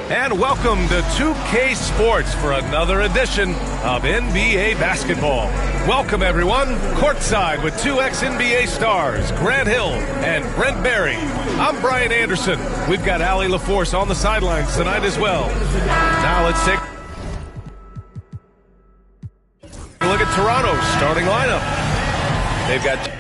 And welcome to 2K Sports for another edition of NBA basketball. Welcome, everyone. Courtside with two ex-NBA stars, Grant Hill and Brent Barry. I'm Brian Anderson. We've got Allie LaForce on the sidelines tonight as well. Now let's take a look at Toronto's starting lineup. They've got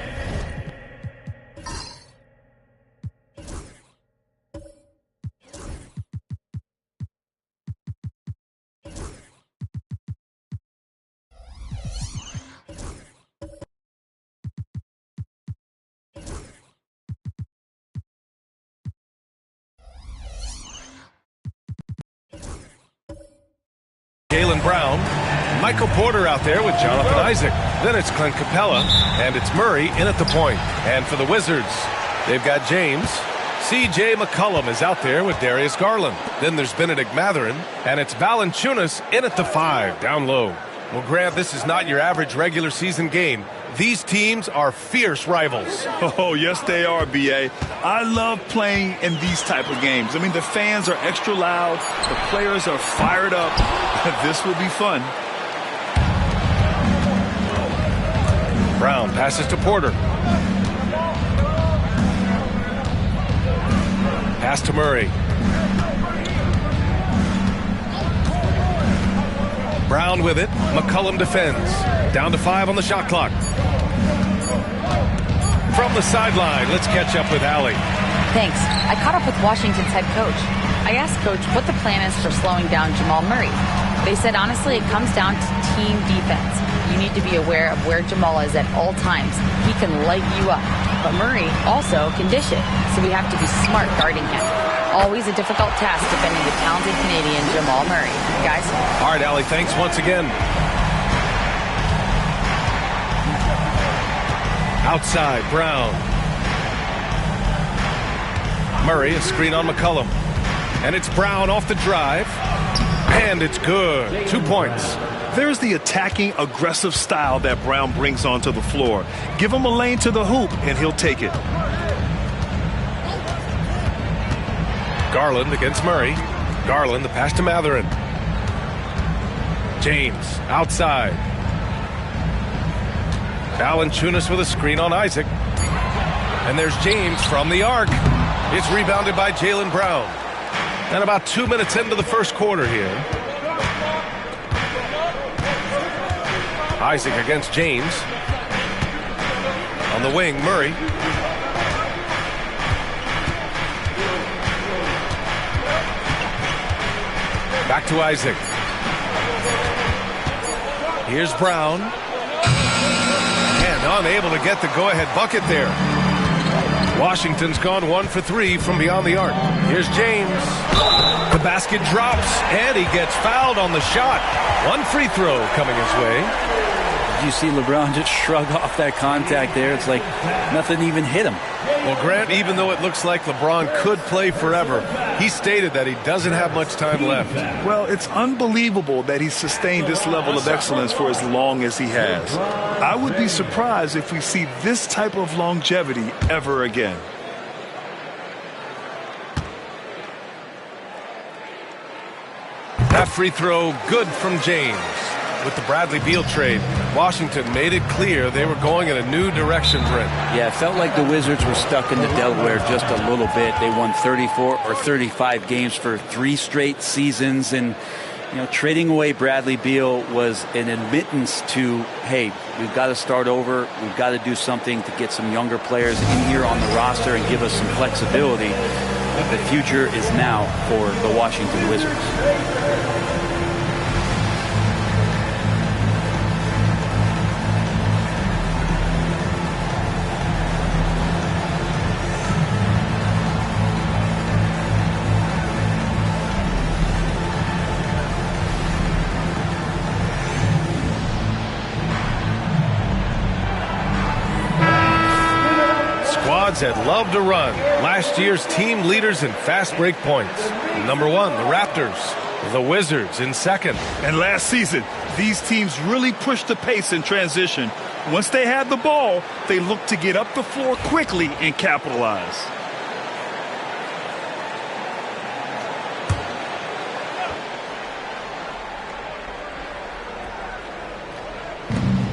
Jaylen Brown, Michael Porter out there with Jonathan Isaac. Then it's Clint Capella, and it's Murray in at the point. And for the Wizards, they've got James. C.J. McCollum is out there with Darius Garland. Then there's Benedict Mathurin, and it's Valanciunas in at the 5, down low. Well, Grant, this is not your average regular season game. These teams are fierce rivals. Oh, yes, they are, B.A. I love playing in these type of games. I mean, the fans are extra loud. The players are fired up. This will be fun. Brown passes to Porter. Pass to Murray. Brown with it. McCollum defends. Down to 5 on the shot clock. From the sideline, let's catch up with Allie. Thanks. I caught up with Washington's head coach. I asked Coach what the plan is for slowing down Jamal Murray. They said, honestly, it comes down to team defense. You need to be aware of where Jamal is at all times. He can light you up. But Murray also can dish it, so we have to be smart guarding him. Always a difficult task defending the talented Canadian Jamal Murray. Guys? All right, Allie, thanks once again. Outside, Brown. Murray, a screen on McCollum. And it's Brown off the drive. And it's good. 2 points. There's the attacking, aggressive style that Brown brings onto the floor. Give him a lane to the hoop, and he'll take it. Garland against Murray. Garland, the pass to Mathurin. James, outside. Valanciunas with a screen on Isaac. And there's James from the arc. It's rebounded by Jaylen Brown. And about 2 minutes into the first quarter here. Isaac against James. On the wing, Murray. Back to Isaac. Here's Brown. And unable to get the go-ahead bucket there. Washington's gone 1 for 3 from beyond the arc. Here's James. The basket drops, and he gets fouled on the shot. 1 free throw coming his way. Did you see LeBron just shrug off that contact there? It's like nothing even hit him. Well, Grant, even though it looks like LeBron could play forever, he stated that he doesn't have much time left. Well, it's unbelievable that he's sustained this level of excellence for as long as he has. I would be surprised if we see this type of longevity ever again. That free throw good from James. With the Bradley Beal trade, Washington made it clear they were going in a new direction, Brent. Yeah, it felt like the Wizards were stuck into Delaware just a little bit. They won 34 or 35 games for 3 straight seasons, and trading away Bradley Beal was an admittance to, hey, we've got to start over. We've got to do something to get some younger players in here on the roster and give us some flexibility. The future is now for the Washington Wizards. That love to run. Last year's team leaders in fast break points. Number 1, the Raptors. The Wizards in second. And last season, these teams really pushed the pace in transition. Once they had the ball, they looked to get up the floor quickly and capitalize.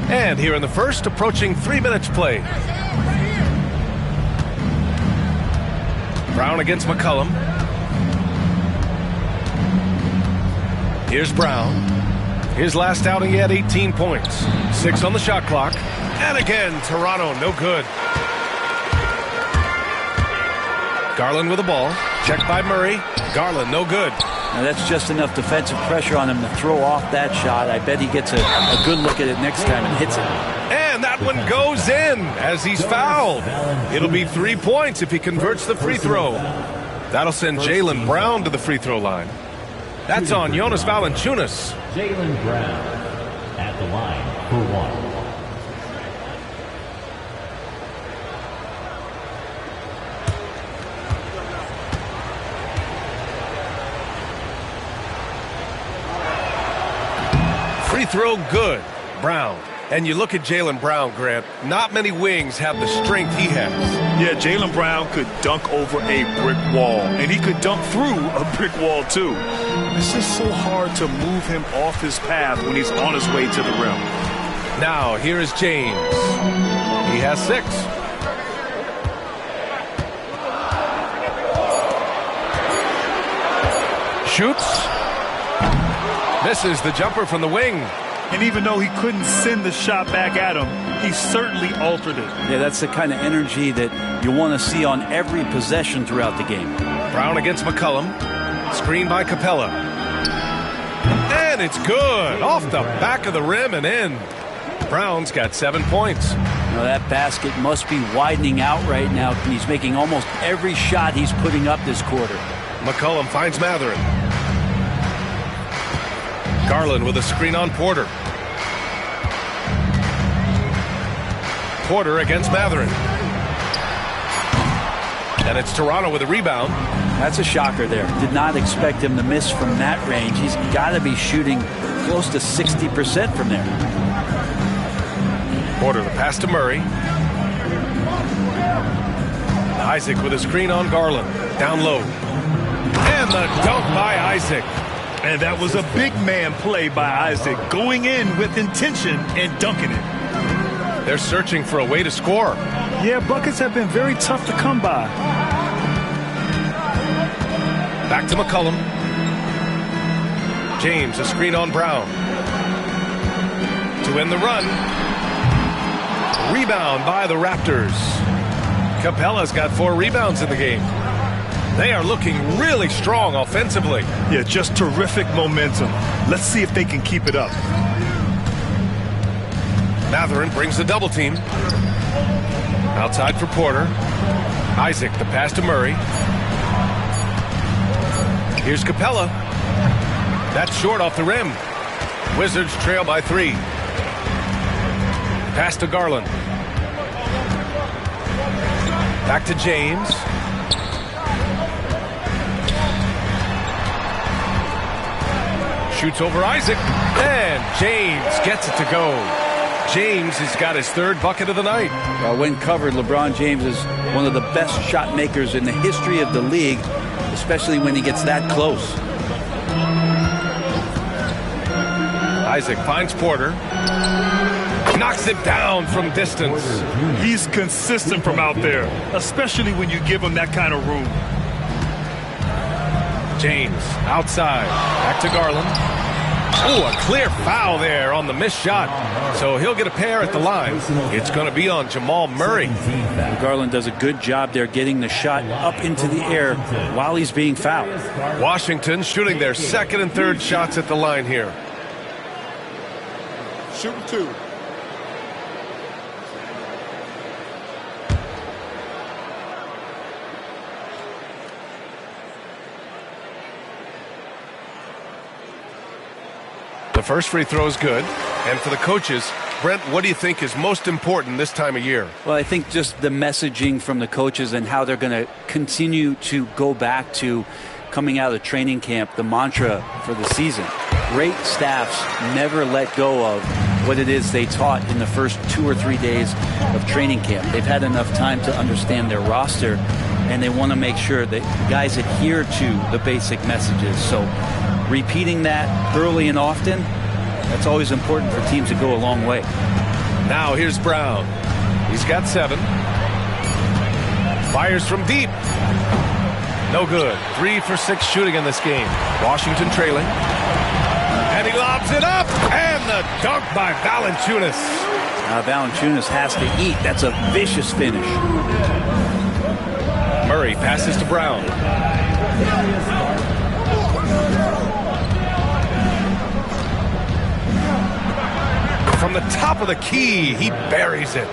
And here in the first, approaching 3 minutes played. Brown against McCollum. Here's Brown. His last outing, he had 18 points. 6 on the shot clock. And again, Toronto, no good. Garland with the ball. Checked by Murray. Garland, no good. Now that's just enough defensive pressure on him to throw off that shot. I bet he gets a good look at it next time and hits it. And that one goes in as he's fouled. It'll be 3 points if he converts the free throw. That'll send Jaylen Brown to the free throw line. That's on Jonas Valanciunas. Jaylen Brown at the line for one. Free throw good. Brown. And you look at Jaylen Brown, Grant, not many wings have the strength he has. Yeah, Jaylen Brown could dunk over a brick wall, and he could dunk through a brick wall, too. It's just so hard to move him off his path when he's on his way to the rim. Now, here is James. He has 6. Shoots. Misses the jumper from the wing. And even though he couldn't send the shot back at him, he certainly altered it. Yeah, that's the kind of energy that you want to see on every possession throughout the game. Brown against McCollum. Screen by Capella. And it's good. Off the back of the rim and in. Brown's got 7 points. Now that basket must be widening out right now. He's making almost every shot he's putting up this quarter. McCollum finds Mathurin. Garland with a screen on Porter. Porter against Mathurin. And it's Toronto with a rebound. That's a shocker there. Did not expect him to miss from that range. He's got to be shooting close to 60% from there. Porter, the pass to Murray. Isaac with a screen on Garland. Down low. And the dunk by Isaac. And that was a big man play by Isaac, going in with intention and dunking it. They're searching for a way to score. Yeah, buckets have been very tough to come by. Back to McCollum. James, a screen on Brown. To end the run. Rebound by the Raptors. Capella's got 4 rebounds in the game. They are looking really strong offensively. Yeah, just terrific momentum. Let's see if they can keep it up. Mathurin brings the double team. Outside for Porter. Isaac, the pass to Murray. Here's Capella. That's short off the rim. Wizards trail by 3. Pass to Garland. Back to James. Shoots over Isaac. And James gets it to go. James has got his 3rd bucket of the night. Well, when covered, LeBron James is one of the best shot makers in the history of the league, especially when he gets that close. Isaac finds Porter. Knocks it down from distance. He's consistent from out there, especially when you give him that kind of room. James outside. Back to Garland. Oh, a clear foul there on the missed shot. So he'll get a pair at the line. It's going to be on Jamal Murray. Garland does a good job there getting the shot up into the air while he's being fouled. Washington shooting their 2nd and 3rd shots at the line here. Shooting 2. The first free throw is good. And for the coaches, Brent, what do you think is most important this time of year? Well, I think just the messaging from the coaches and how they're going to continue to go back to coming out of training camp, the mantra for the season. Great staffs never let go of what it is they taught in the first 2 or 3 days of training camp. They've had enough time to understand their roster, and they want to make sure that guys adhere to the basic messages. So repeating that early and often, that's always important for teams to go a long way. Now here's Brown. He's got 7. Fires from deep. No good. 3 for 6 shooting in this game. Washington trailing. And he lobs it up. And the dunk by Valanciunas. Valanciunas has to eat. That's a vicious finish. Murray passes to Brown. From the top of the key, he buries it.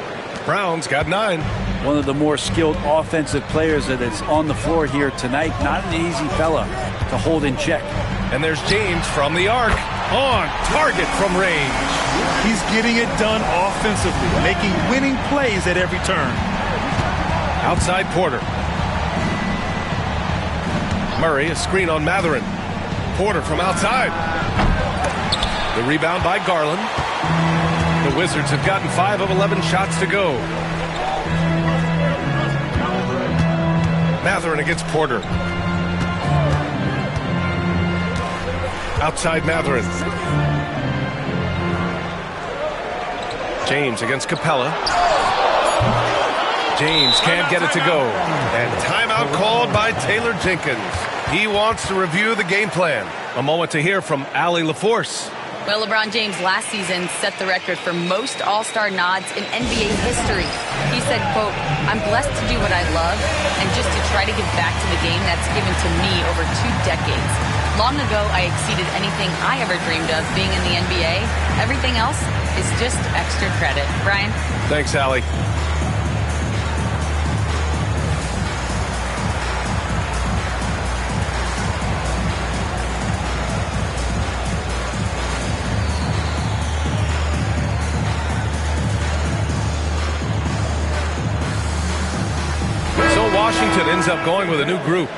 Brown's got 9. One of the more skilled offensive players that is on the floor here tonight. Not an easy fella to hold in check. And there's James from the arc. On target from range. He's getting it done offensively, making winning plays at every turn. Outside Porter. Murray, a screen on Matherin. Porter from outside. The rebound by Garland. The Wizards have gotten 5 of 11 shots to go. Matherin against Porter. Outside Matherin. James against Capella. James can't get it to go. And timeout called by Taylor Jenkins. He wants to review the game plan. A moment to hear from Allie LaForce. Well, LeBron James last season set the record for most All-Star nods in NBA history. He said, quote, "I'm blessed to do what I love and just to try to give back to the game that's given to me over 2 decades. Long ago, I exceeded anything I ever dreamed of being in the NBA. Everything else is just extra credit." Brian? Thanks, Allie. Washington ends up going with a new group.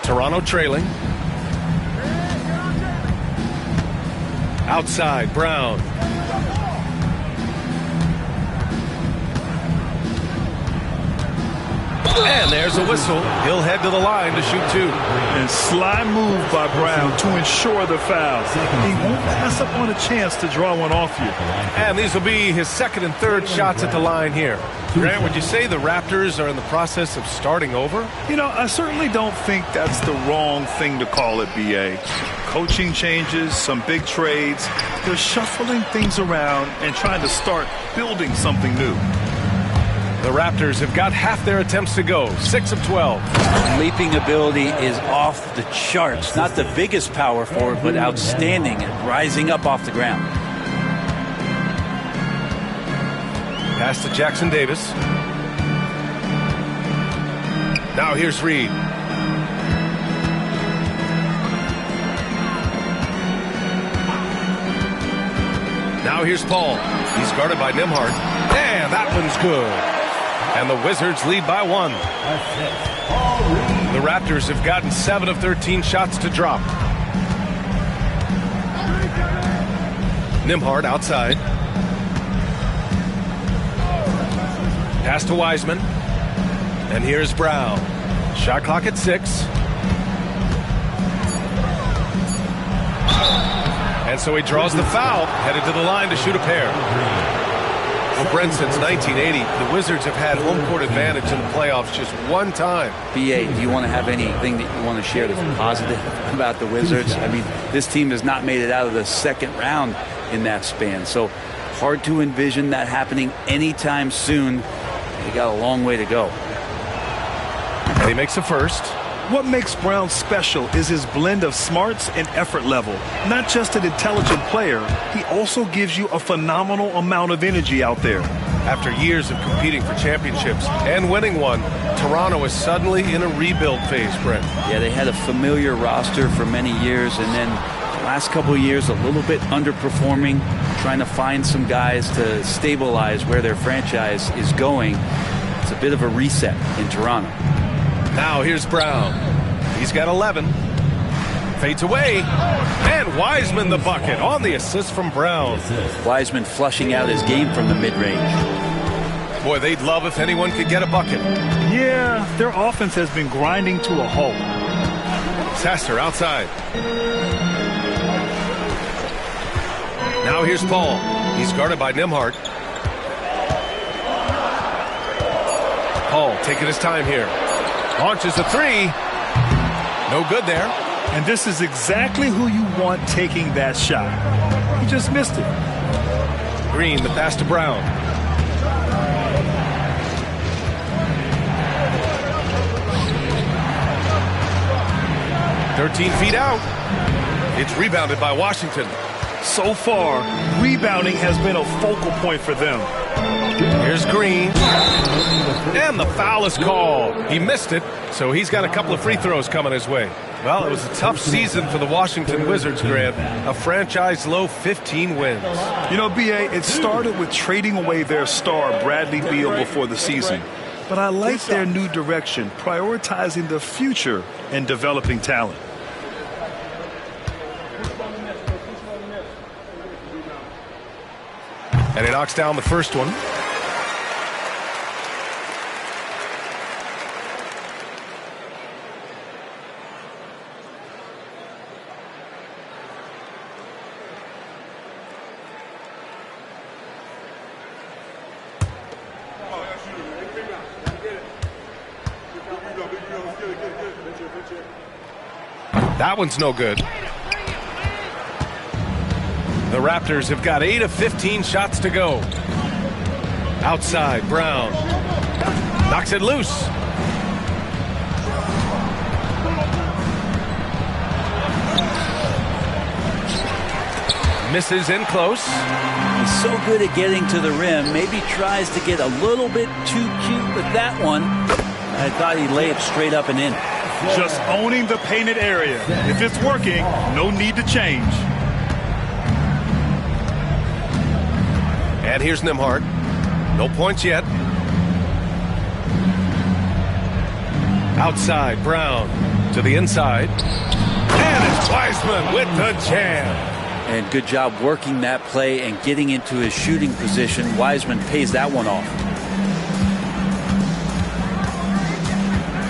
Toronto trailing. Outside, Brown. And there's a whistle. He'll head to the line to shoot 2. And sly move by Brown to ensure the foul. He won't pass up on a chance to draw one off you. And these will be his 2nd and 3rd shots at the line here. Grant, would you say the Raptors are in the process of starting over? You know, I certainly don't think that's the wrong thing to call it, B.A. Coaching changes, some big trades. They're shuffling things around and trying to start building something new. The Raptors have got half their attempts to go, 6 of 12. Leaping ability is off the charts. Not the biggest power forward, but outstanding at rising up off the ground. Pass to Jackson Davis. Now here's Reed. Now here's Paul. He's guarded by Nembhard. And that one's good. And the Wizards lead by 1. The Raptors have gotten 7 of 13 shots to drop. Nembhard outside. Pass to Wiseman. And here's Brown. Shot clock at 6. And so he draws the foul, headed to the line to shoot a pair. Well, Brent, since 1980, the Wizards have had home court advantage in the playoffs just 1 time. B.A., do you want to have anything that you want to share that's positive about the Wizards? I mean, this team has not made it out of the 2nd round in that span. So hard to envision that happening anytime soon. They got a long way to go. And he makes the first. What makes Brown special is his blend of smarts and effort level. Not just an intelligent player, he also gives you a phenomenal amount of energy out there. After years of competing for championships and winning one, Toronto is suddenly in a rebuild phase, Brent. Yeah, they had a familiar roster for many years, and then the last couple of years a little bit underperforming, trying to find some guys to stabilize where their franchise is going. It's a bit of a reset in Toronto. Now here's Brown. He's got 11. Fades away. And Wiseman the bucket on the assist from Brown. Wiseman flushing out his game from the mid-range. Boy, they'd love if anyone could get a bucket. Yeah, their offense has been grinding to a halt. Sasser outside. Now here's Paul. He's guarded by Nembhard. Paul taking his time here. Launches a three. No good there. And this is exactly who you want taking that shot. He just missed it. Green, the pass to Brown. "13 feet out." It's rebounded by Washington. So far, rebounding has been a focal point for them. Here's Green. And the foul is called. He missed it, so he's got a couple of free throws coming his way. Well, it was a tough season for the Washington Wizards, Grant. A franchise-low 15 wins. You know, B.A., it started with trading away their star, Bradley Beal, before the season. But I like their new direction, prioritizing the future and developing talent. And he knocks down the first one. That one's no good. The Raptors have got 8 of 15 shots to go. Outside, Brown. Knocks it loose. Misses in close. He's so good at getting to the rim. Maybe tries to get a little bit too cute with that one. I thought he'd lay it straight up and in. Just owning the painted area. If it's working, no need to change. And here's Nembhard. No points yet. Outside, Brown to the inside. And it's Wiseman with the jam. And good job working that play and getting into his shooting position. Wiseman pays that one off.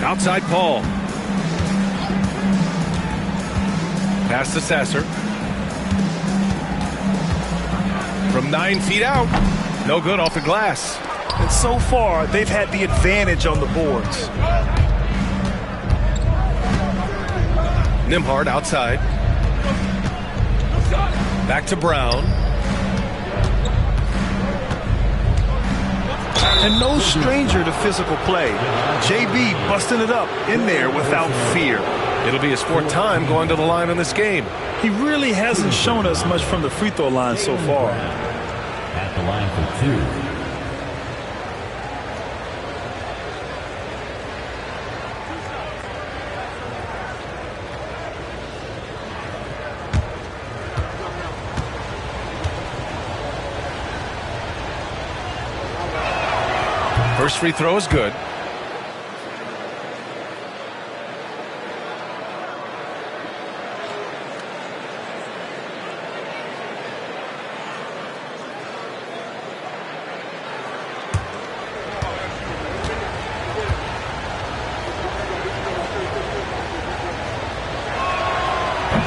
Outside, Paul. Pass to Sasser. From 9 feet out. No good off the glass. And so far, they've had the advantage on the boards. Nembhard outside. Back to Brown. And no stranger to physical play. JB busting it up in there without fear. It'll be his 4th time going to the line in this game. He really hasn't shown us much from the free throw line so far. At the line for 2. First free throw is good.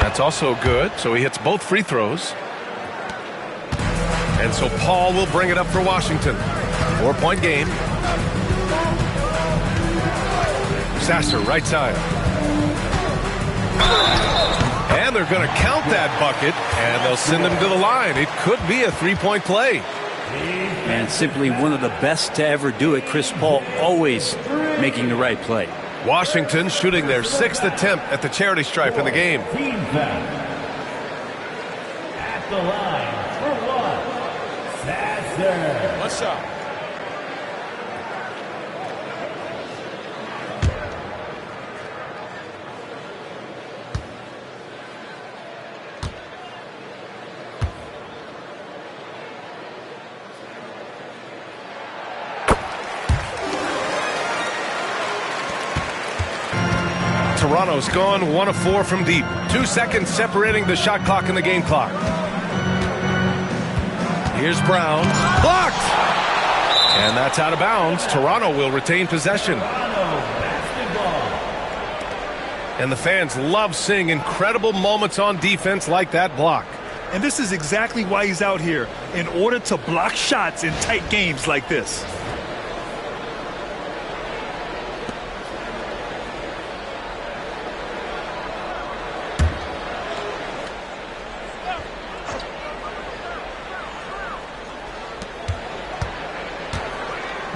That's also good, so he hits both free throws. And so Paul will bring it up for Washington. 4-point game. Sasser, right side. And they're going to count that bucket, and they'll send him to the line. It could be a 3-point play. And simply one of the best to ever do it. Chris Paul always making the right play. Washington shooting their 6th attempt at the charity stripe in the game. Team foul. At the line for 1. Sasser. What's up? Toronto's gone 1 of 4 from deep. 2 seconds separating the shot clock and the game clock. Here's Brown. Blocked! And that's out of bounds. Toronto will retain possession. And the fans love seeing incredible moments on defense like that block. And this is exactly why he's out here, in order to block shots in tight games like this.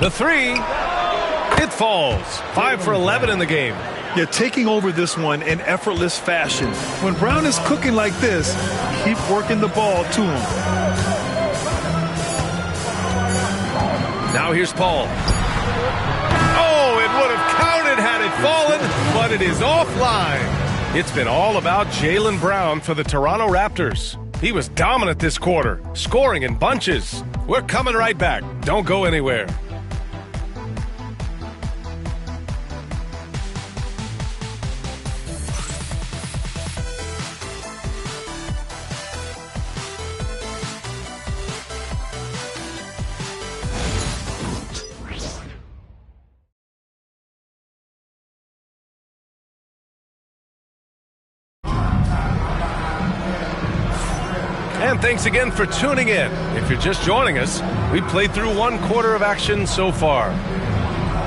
The three, it falls. 5 for 11 in the game. Yeah, taking over this one in effortless fashion. When Brown is cooking like this, keep working the ball to him. Now here's Paul. Oh, it would have counted had it fallen, but it is offline. It's been all about Jaylen Brown for the Toronto Raptors. He was dominant this quarter, scoring in bunches. We're coming right back. Don't go anywhere. And thanks again for tuning in. If you're just joining us, we played through 1 quarter of action so far.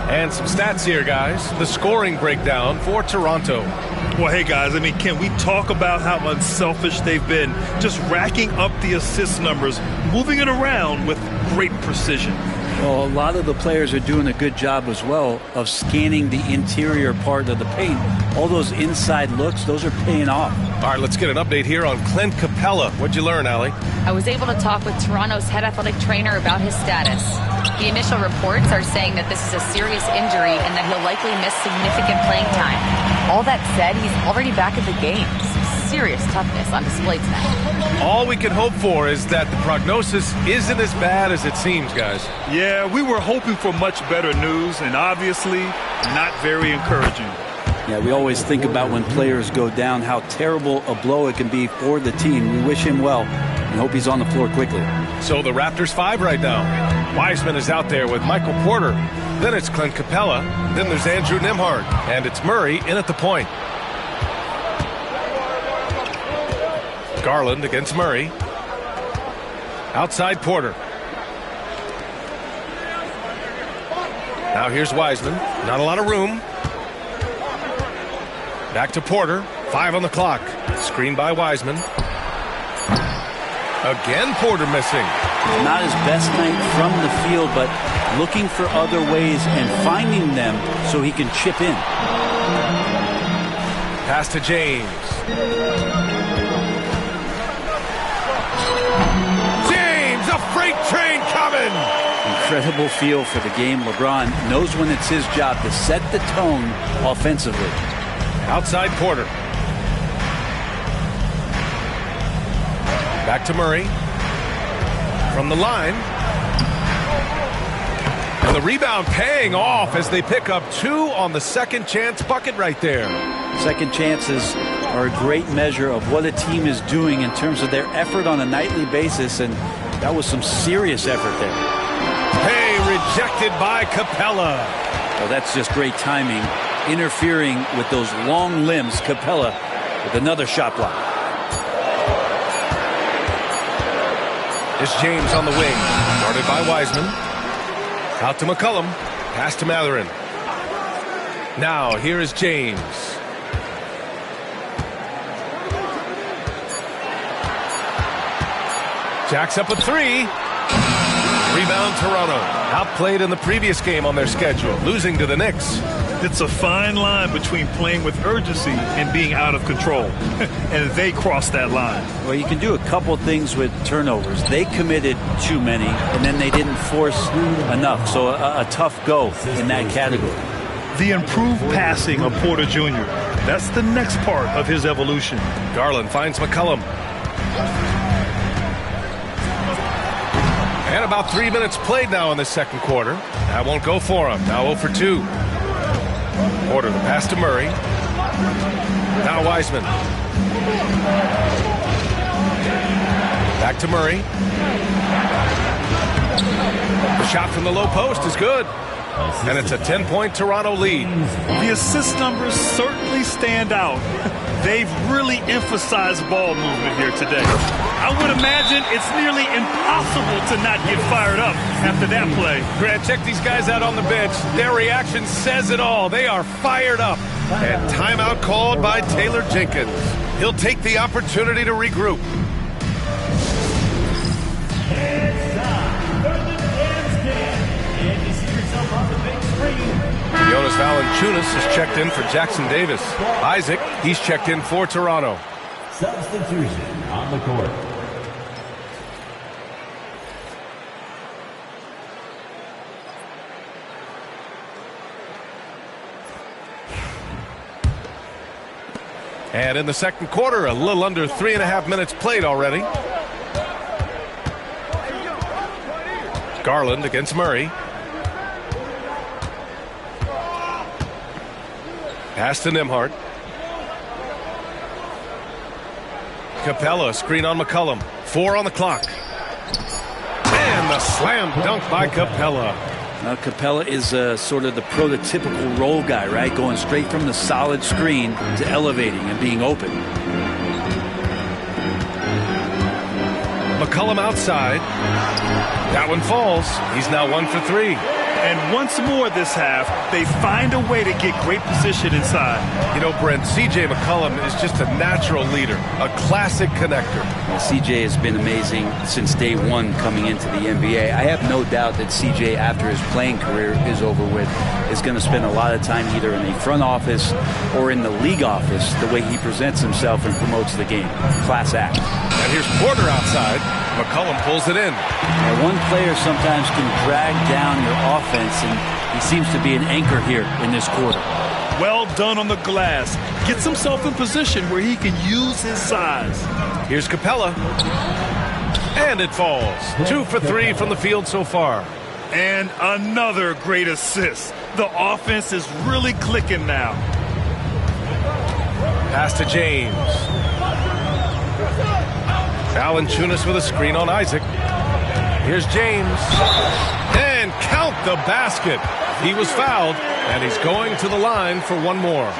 And some stats here, guys. The scoring breakdown for Toronto. Well, hey, guys, I mean, can we talk about how unselfish they've been? Just racking up the assist numbers, moving it around with great precision. Well, a lot of the players are doing a good job as well of scanning the interior part of the paint. All those inside looks, those are paying off. All right, let's get an update here on Clint Capella. What'd you learn, Allie? I was able to talk with Toronto's head athletic trainer about his status. The initial reports are saying that this is a serious injury and that he'll likely miss significant playing time. All that said, he's already back at the games. Serious toughness on display tonight. All we can hope for is that the prognosis isn't as bad as it seems, guys. Yeah, we were hoping for much better news, and obviously not very encouraging. Yeah, we always think about when players go down, how terrible a blow it can be for the team. We wish him well and hope he's on the floor quickly. So the Raptors 5 right now. Wiseman is out there with Michael Porter. Then it's Clint Capella. Then there's Andrew Nembhard. And it's Murray in at the point. Garland against Murray. Outside Porter. Now here's Wiseman. Not a lot of room. Back to Porter. 5 on the clock. Screen by Wiseman. Again Porter missing. Not his best night from the field, but looking for other ways and finding them so he can chip in. Pass to James. James, a freight train coming. Incredible feel for the game. LeBron knows when it's his job to set the tone offensively. Outside Porter. Back to Murray. From the line. And the rebound paying off as they pick up 2 on the second chance bucket right there. Second chances are a great measure of what a team is doing in terms of their effort on a nightly basis, and that was some serious effort there. Hey, rejected by Capella. Well, that's just great timing. Interfering with those long limbs. Capella with another shot block. It's James on the wing. Guarded by Wiseman. Out to McCollum. Pass to Mathurin. Now, here is James. Jacks up a 3. Rebound Toronto. Outplayed in the previous game on their schedule, losing to the Knicks. It's a fine line between playing with urgency and being out of control. And they crossed that line. Well, you can do a couple things with turnovers. They committed too many, and then they didn't force enough. So a tough go in that category. The improved passing of Porter Jr. That's the next part of his evolution. Garland finds McCollum. And about 3 minutes played now in the second quarter. That won't go for him. Now 0 for 2. Porter, the pass to Murray. Now Wiseman. Back to Murray. The shot from the low post is good. And it's a 10-point Toronto lead. The assist numbers certainly stand out. They've really emphasized ball movement here today. I would imagine it's nearly impossible to not get fired up after that play. Grant, check these guys out on the bench. Their reaction says it all. They are fired up. And timeout called by Taylor Jenkins. He'll take the opportunity to regroup. Jonas Valanciunas has checked in for Jackson Davis. Isaac, he's checked in for Toronto. Substitution on the court. And in the second quarter, a little under 3.5 minutes played already. Garland against Murray. Pass to Nembhard. Capella, screen on McCollum. 4 on the clock. And the slam dunk by Capella. Now, Capella is sort of the prototypical role guy, right? Going straight from the solid screen to elevating and being open. McCollum outside. That one falls. He's now 1 for 3. And once more this half, they find a way to get great position inside. You know, Brent, C.J. McCollum is just a natural leader, a classic connector. Well, C.J. has been amazing since day one coming into the NBA. I have no doubt that C.J., after his playing career is over with, is going to spend a lot of time either in the front office or in the league office, the way he presents himself and promotes the game. Class act. And here's Porter outside. McCollum pulls it in. Now, one player sometimes can drag down your offense, and he seems to be an anchor here in this quarter. Well done on the glass. Gets himself in position where he can use his size. Here's Capella. And it falls. 2 for 3 from the field so far. And another great assist. The offense is really clicking now. Pass to James. Valanciunas with a screen on Isaac. Here's James. And count the basket. He was fouled, and he's going to the line for one more.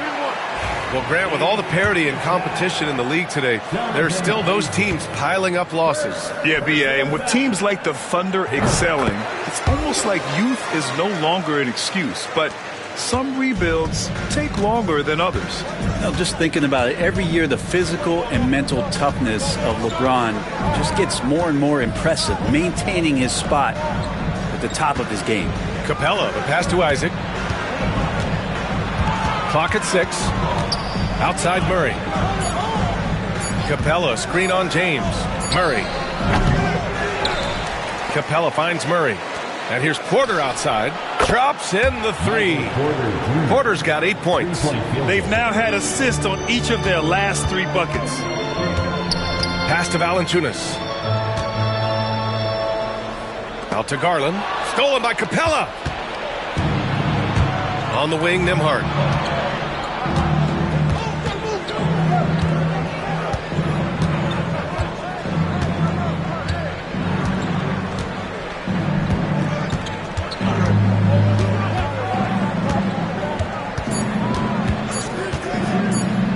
Well, Grant, with all the parity and competition in the league today, there are still those teams piling up losses. Yeah, B.A., and with teams like the Thunder excelling, it's almost like youth is no longer an excuse. But some rebuilds take longer than others. Now, just thinking about it, every year the physical and mental toughness of LeBron just gets more and more impressive, maintaining his spot at the top of his game. Capella, the pass to Isaac. Clock at 6. Outside Murray. Capella, screen on James. Murray. Capella finds Murray. And here's Porter outside. Drops in the 3. Porter's got 8 points. They've now had assists on each of their last 3 buckets. Pass to Valanciunas. Out to Garland. Stolen by Capella. On the wing, Nembhard.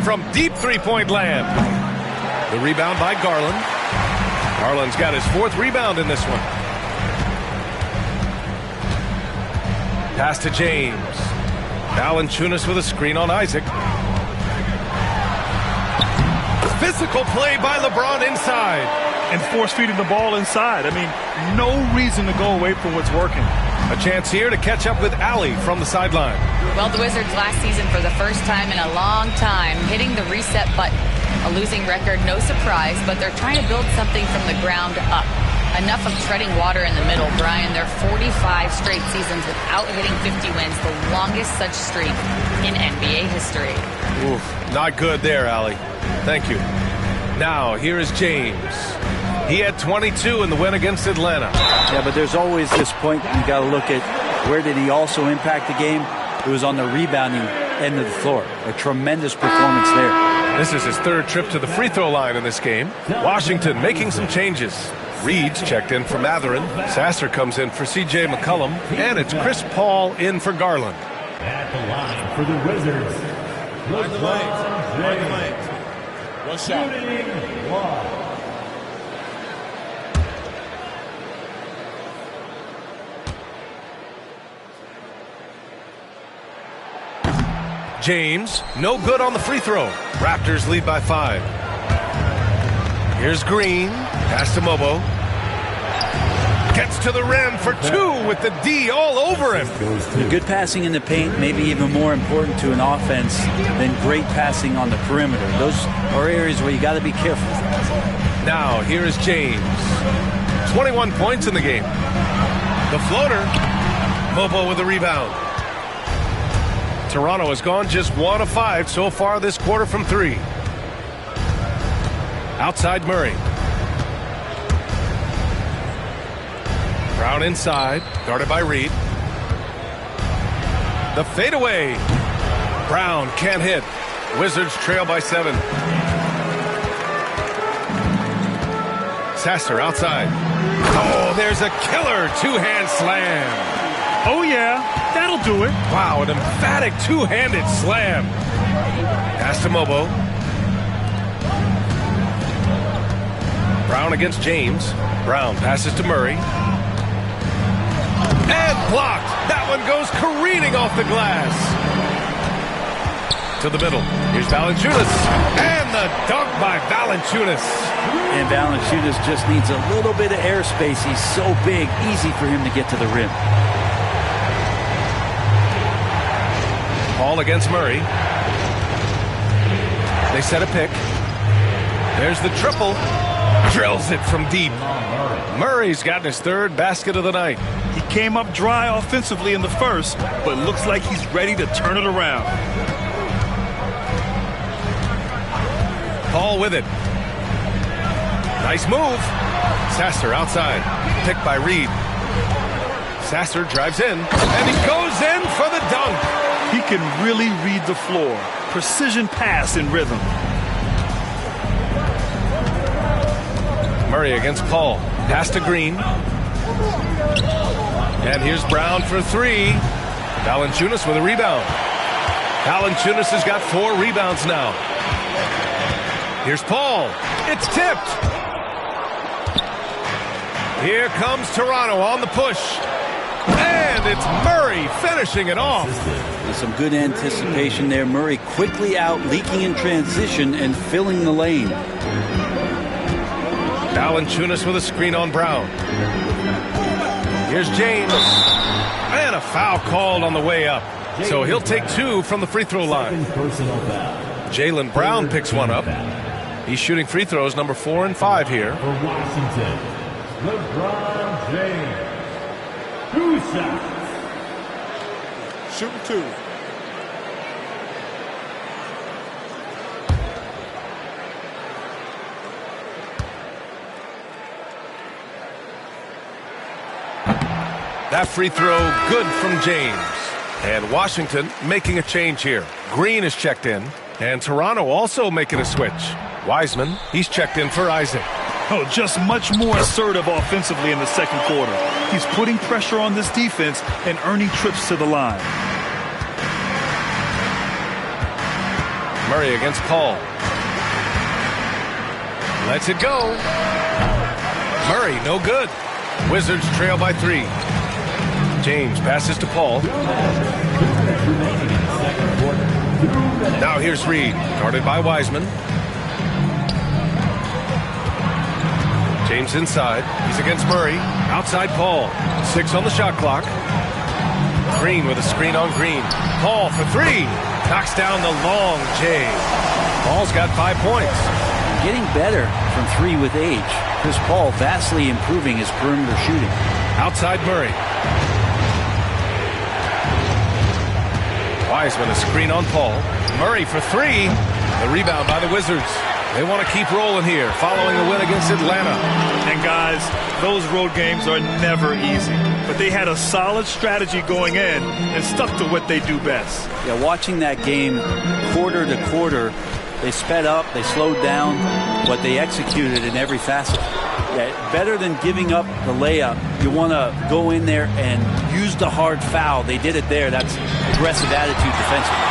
From deep three-point land. The rebound by Garland. Garland's got his 4th rebound in this one. Pass to James. Valanciunas with a screen on Isaac. Physical play by LeBron inside. And force-feeding the ball inside. I mean, no reason to go away from what's working. A chance here to catch up with Allie from the sideline. Well, the Wizards last season for the first time in a long time hitting the reset button. A losing record, no surprise, but they're trying to build something from the ground up. Enough of treading water in the middle, Brian. They're 45 straight seasons without hitting 50 wins, the longest such streak in NBA history. Oof, not good there, Allie. Thank you. Now, here is James. He had 22 in the win against Atlanta. Yeah, but there's always this point you got to look at, where did he also impact the game? It was on the rebounding end of the floor. A tremendous performance there. This is his third trip to the free throw line in this game. Washington making some changes. Reed's checked in for Matherin. Sasser comes in for CJ McCollum. And it's Chris Paul in for Garland. At the line for the Wizards. Ride the lanes. One shot. James, no good on the free throw. Raptors lead by 5. Here's Green. Pass to Mobo. Gets to the rim for 2 with the D all over him. Good passing in the paint may be even more important to an offense than great passing on the perimeter. Those are areas where you got to be careful. Now, here is James. 21 points in the game. The floater. Mobo with the rebound. Toronto has gone just 1 of 5 so far this quarter from 3. Outside Murray. Brown inside, guarded by Reed. The fadeaway. Brown can't hit. Wizards trail by 7. Sasser outside. Oh, there's a killer two-hand slam. Oh, yeah, that'll do it. Wow, an emphatic two-handed slam. Pass to Mobo. Brown against James. Brown passes to Murray. And blocked. That one goes careening off the glass. To the middle. Here's Valanciunas. And the dunk by Valanciunas. And Valanciunas just needs a little bit of airspace. He's so big, easy for him to get to the rim. Paul against Murray. They set a pick. There's the triple. Drills it from deep. Murray's gotten his 3rd basket of the night. He came up dry offensively in the first, but looks like he's ready to turn it around. Paul with it. Nice move. Sasser outside. Picked by Reed. Sasser drives in, and he goes in for the dunk. He can really read the floor. Precision pass in rhythm. Murray against Paul. Pass to Green. And here's Brown for 3. Valanciunas with a rebound. Valanciunas has got 4 rebounds now. Here's Paul. It's tipped. Here comes Toronto on the push. And it's Murray finishing it off. There's some good anticipation there. Murray quickly out, leaking in transition and filling the lane. Valanciunas with a screen on Brown. Here's James. And a foul called on the way up. So he'll take 2 from the free throw line. Jaylen Brown picks one up. He's shooting free throws number 4 and 5 here. For Washington, LeBron James. 2 shots. Shooting 2. That free throw good from James. And Washington making a change here. Green is checked in. And Toronto also making a switch. Wiseman, he's checked in for Isaac. Oh, just much more assertive offensively in the second quarter. He's putting pressure on this defense and earning trips to the line. Murray against Paul. Lets it go. Murray, no good. Wizards trail by 3. James passes to Paul. Now here's Reed, guarded by Wiseman. James inside. He's against Murray. Outside Paul. 6 on the shot clock. Green with a screen on Green. Paul for 3. Knocks down the long J. Paul's got 5 points. Getting better from 3 with age. Chris Paul vastly improving his perimeter shooting. Outside Murray. Wiseman a screen on Paul. Murray for 3. The rebound by the Wizards. They want to keep rolling here following the win against Atlanta. And guys, those road games are never easy. But they had a solid strategy going in and stuck to what they do best. Yeah, watching that game quarter to quarter, they sped up, they slowed down, but they executed in every facet. Yeah, better than giving up the layup, you want to go in there and use the hard foul. They did it there. That's aggressive attitude defensively.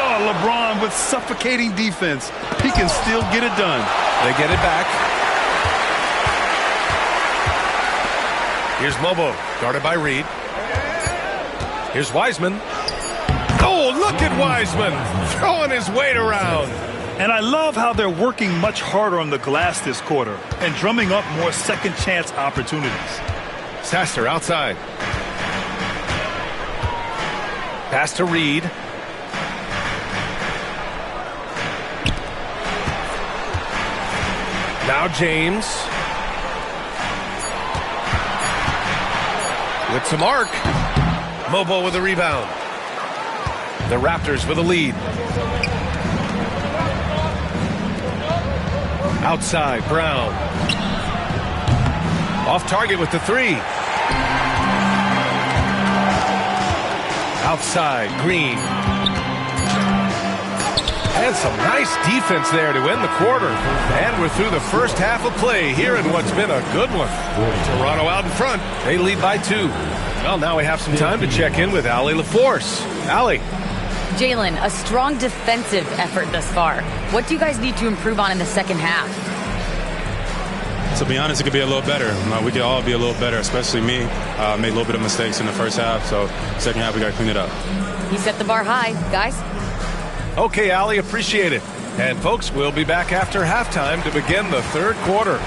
Oh, LeBron with suffocating defense. He can still get it done. They get it back. Here's Mobo, guarded by Reed. Here's Wiseman. Oh, look at Wiseman throwing his weight around. And I love how they're working much harder on the glass this quarter and drumming up more second chance opportunities. Sasser outside. Pass to Reed. Now James. With some arc. Mobo with a rebound. The Raptors with a lead. Outside, Brown. Off target with the three. Outside, Green. And some nice defense there to end the quarter. And we're through the first half of play here in what's been a good one. Toronto out in front. They lead by 2. Well, now we have some time to check in with Allie LaForce. Allie. Jalen, a strong defensive effort thus far. What do you guys need to improve on in the second half? To be honest, it could be a little better. We could all be a little better, especially me. Made a little bit of mistakes in the first half, so second half we got to clean it up. He set the bar high, guys. Okay, Allie, appreciate it. And folks, we'll be back after halftime to begin the third quarter.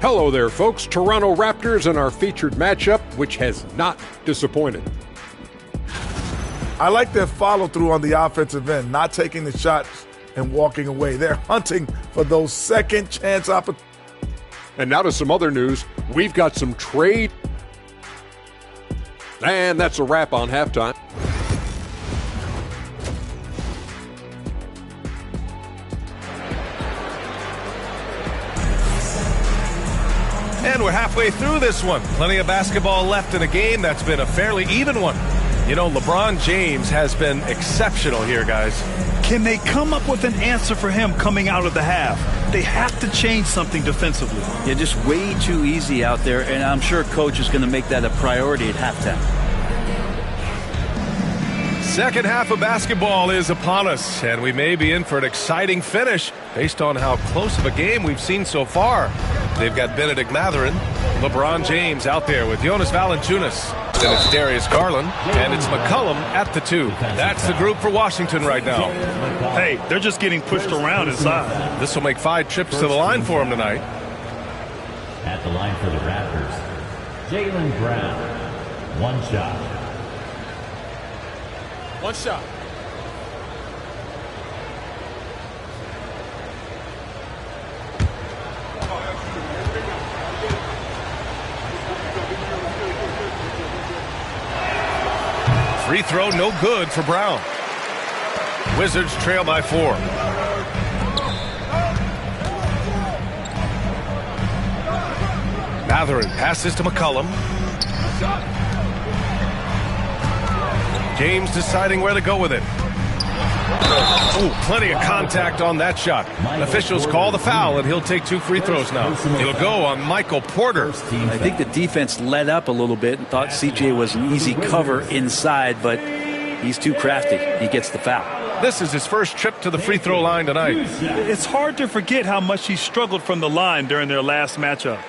Hello there, folks. Toronto Raptors in our featured matchup, which has not disappointed. I like their follow-through on the offensive end, not taking the shots and walking away. They're hunting for those second chance opportunities. And now to some other news. We've got some trade. And that's a wrap on halftime. And we're halfway through this one. Plenty of basketball left in a game that's been a fairly even one. You know, LeBron James has been exceptional here, guys. Can they come up with an answer for him coming out of the half? They have to change something defensively. Yeah, just way too easy out there, and I'm sure Coach is going to make that a priority at halftime. Second half of basketball is upon us, and we may be in for an exciting finish based on how close of a game we've seen so far. They've got Benedict Mathurin, LeBron James out there with Jonas Valanciunas. Then it's Darius Garland, and it's McCollum at the 2. That's the group for Washington right now. Hey, they're just getting pushed around inside. This will make 5 trips to the line for him tonight. At the line for the Raptors, Jaylen Brown. 1 shot. 1 shot. Free throw no good for Brown. Wizards trail by 4. Mathurin passes to McCollum. James deciding where to go with it. Ooh, plenty of contact on that shot. Officials call the foul, and he'll take 2 free throws now. He'll go on Michael Porter. I think the defense let up a little bit and thought CJ was an easy cover inside, but he's too crafty. He gets the foul. This is his first trip to the free throw line tonight. It's hard to forget how much he struggled from the line during their last matchup.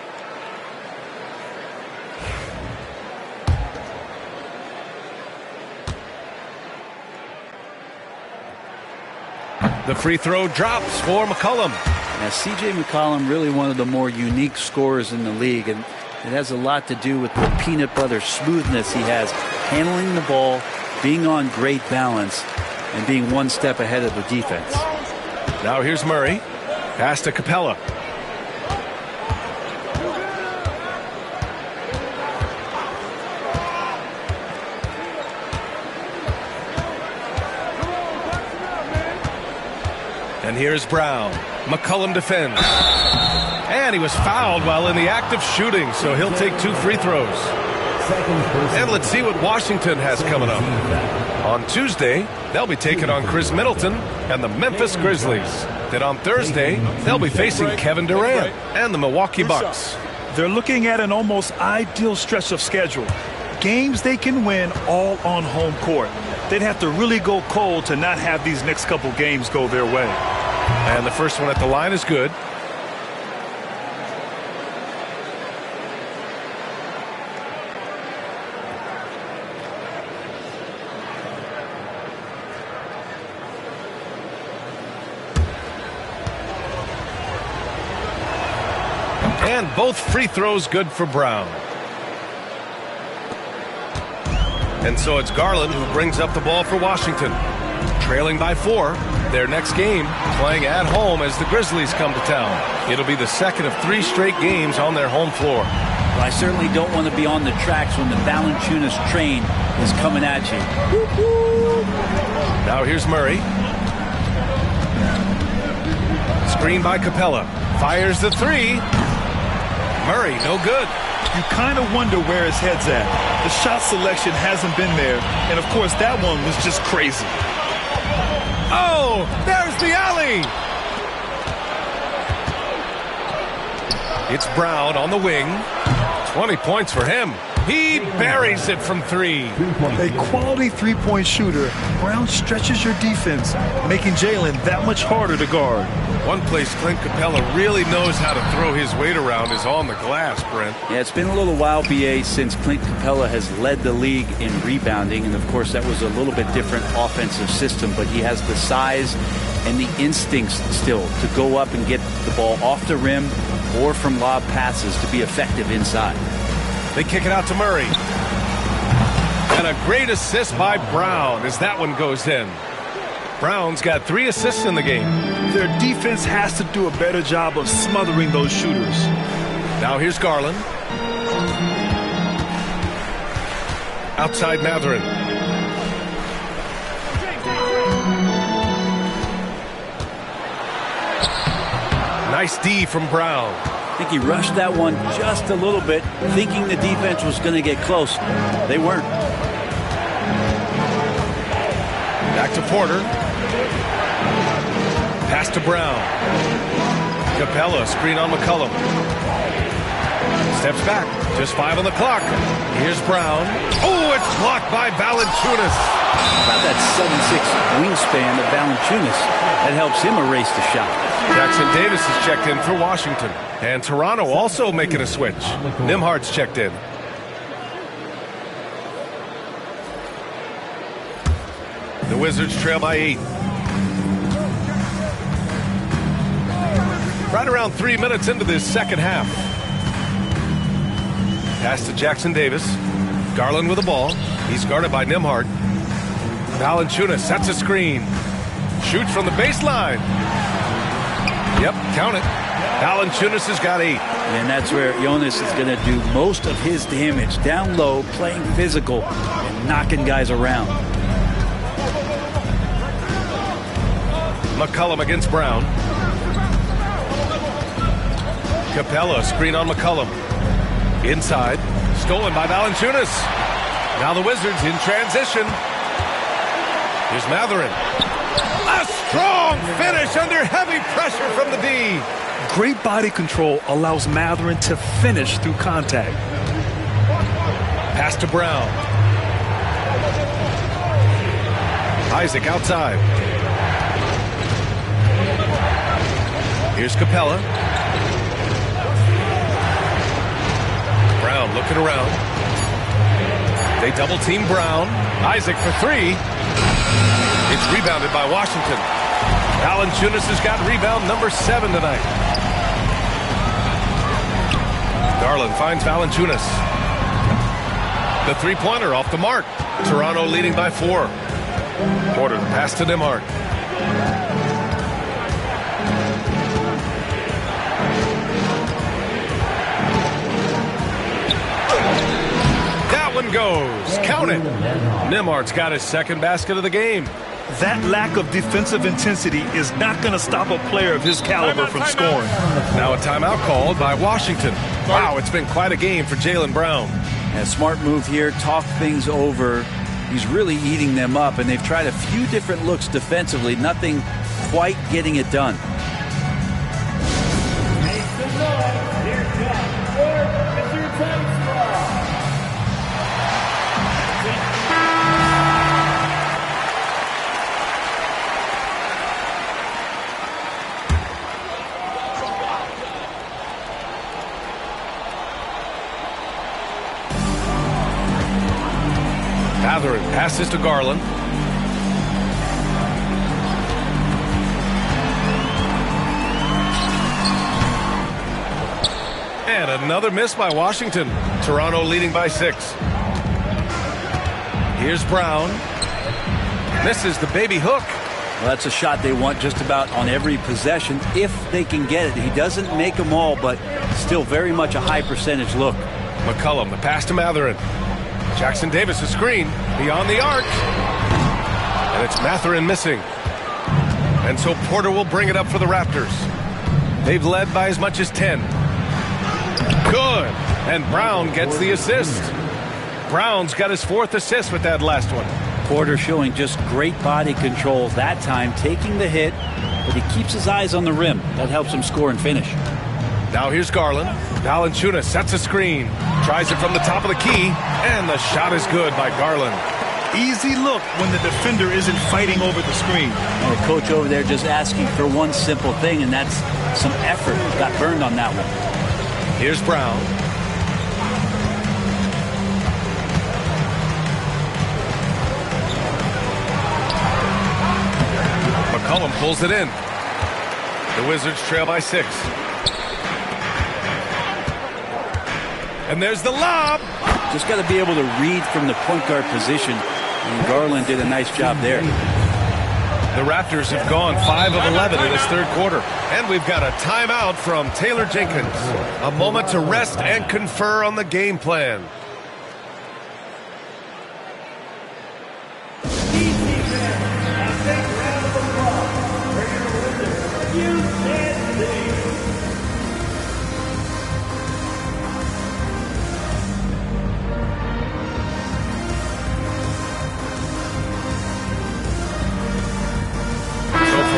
The free throw drops for McCollum. Now, C.J. McCollum, really one of the more unique scorers in the league, and it has a lot to do with the peanut butter smoothness he has handling the ball, being on great balance, and being one step ahead of the defense. Now here's Murray. Pass to Capella. And here's Brown. McCollum defends. And he was fouled while in the act of shooting, so he'll take 2 free throws. And let's see what Washington has coming up. On Tuesday, they'll be taking on Chris Middleton and the Memphis Grizzlies. Then on Thursday, they'll be facing Kevin Durant and the Milwaukee Bucks. They're looking at an almost ideal stretch of schedule. Games they can win all on home court. They'd have to really go cold to not have these next couple games go their way. And the first one at the line is good. And both free throws good for Brown. And so it's Garland who brings up the ball for Washington. Trailing by 4. Their next game playing at home as the Grizzlies come to town. It'll be the second of 3 straight games on their home floor. Well, I certainly don't want to be on the tracks when the Valanciunas train is coming at you. Now here's Murray. Screen by Capella. Fires the 3. Murray, no good. You kind of wonder where his head's at. The shot selection hasn't been there. And, of course, that one was just crazy. Oh, there's the alley. It's Brown on the wing. 20 points for him. He buries it from 3. A quality three-point shooter. Brown stretches your defense, making Jalen that much harder to guard. One place Clint Capella really knows how to throw his weight around is on the glass, Brent. Yeah, it's been a little while, BA, since Clint Capella has led the league in rebounding. And, of course, that was a little bit different offensive system. But he has the size and the instincts still to go up and get the ball off the rim or from lob passes to be effective inside. They kick it out to Murray. And a great assist by Brown as that one goes in. Brown's got 3 assists in the game. Their defense has to do a better job of smothering those shooters. Now here's Garland. Outside Matherin. Nice D from Brown. I think he rushed that one just a little bit, thinking the defense was going to get close. They weren't. Back to Porter. Pass to Brown. Capella, screen on McCollum. Steps back. Just 5 on the clock. Here's Brown. Oh, it's blocked by Valanciunas. About that 7'6" wingspan of Valanciunas. That helps him erase the shot. Jackson Davis is checked in for Washington. And Toronto also making a switch. Nimhard's checked in. The Wizards trail by 8. Right around 3 minutes into this second half. Pass to Jackson Davis. Garland with the ball. He's guarded by Nimhard. Valanciunas sets a screen. Shoots from the baseline. Yep, count it. Valanciunas has got 8. And that's where Jonas is going to do most of his damage. Down low, playing physical, and knocking guys around. McCollum against Brown. Capella, screen on McCollum. Inside. Stolen by Valanciunas. Now the Wizards in transition. Here's Matherin. A strong finish under heavy pressure from the D. Great body control allows Matherin to finish through contact. Pass to Brown. Isaac outside. Here's Capella. Brown looking around. They double team Brown. Isaac for 3. It's rebounded by Washington. Valanciunas has got rebound number 7 tonight. Garland finds Valanciunas. The 3-pointer off the mark. Toronto leading by 4. Porter, the pass to Nembhard. That one goes. Count it. Nembhard's got his second basket of the game. That lack of defensive intensity is not going to stop a player of his caliber from scoring. Now a timeout called by Washington. Wow, it's been quite a game for Jaylen Brown. A smart move here, talk things over. He's really eating them up, and they've tried a few different looks defensively, nothing quite getting it done. Mathurin passes to Garland. And another miss by Washington. Toronto leading by 6. Here's Brown. Misses the baby hook. Well, that's a shot they want just about on every possession if they can get it. He doesn't make them all, but still very much a high percentage look. McCollum, the pass to Mathurin. Jackson Davis, a screen beyond the arc. And it's Mathurin missing. And so Porter will bring it up for the Raptors. They've led by as much as 10. Good. And Brown gets the assist. Brown's got his 4th assist with that last one. Porter showing just great body control that time, taking the hit, but he keeps his eyes on the rim. That helps him score and finish. Now here's Garland. Valanciunas sets a screen. Tries it from the top of the key. And the shot is good by Garland. Easy look when the defender isn't fighting over the screen. And the coach over there just asking for one simple thing, and that's some effort. Got burned on that one. Here's Brown. McCollum pulls it in. The Wizards trail by 6. And there's the lob. Just got to be able to read from the point guard position. And Garland did a nice job there. The Raptors have gone 5 of 11 in this 3rd quarter. And we've got a timeout from Taylor Jenkins. A moment to rest and confer on the game plan.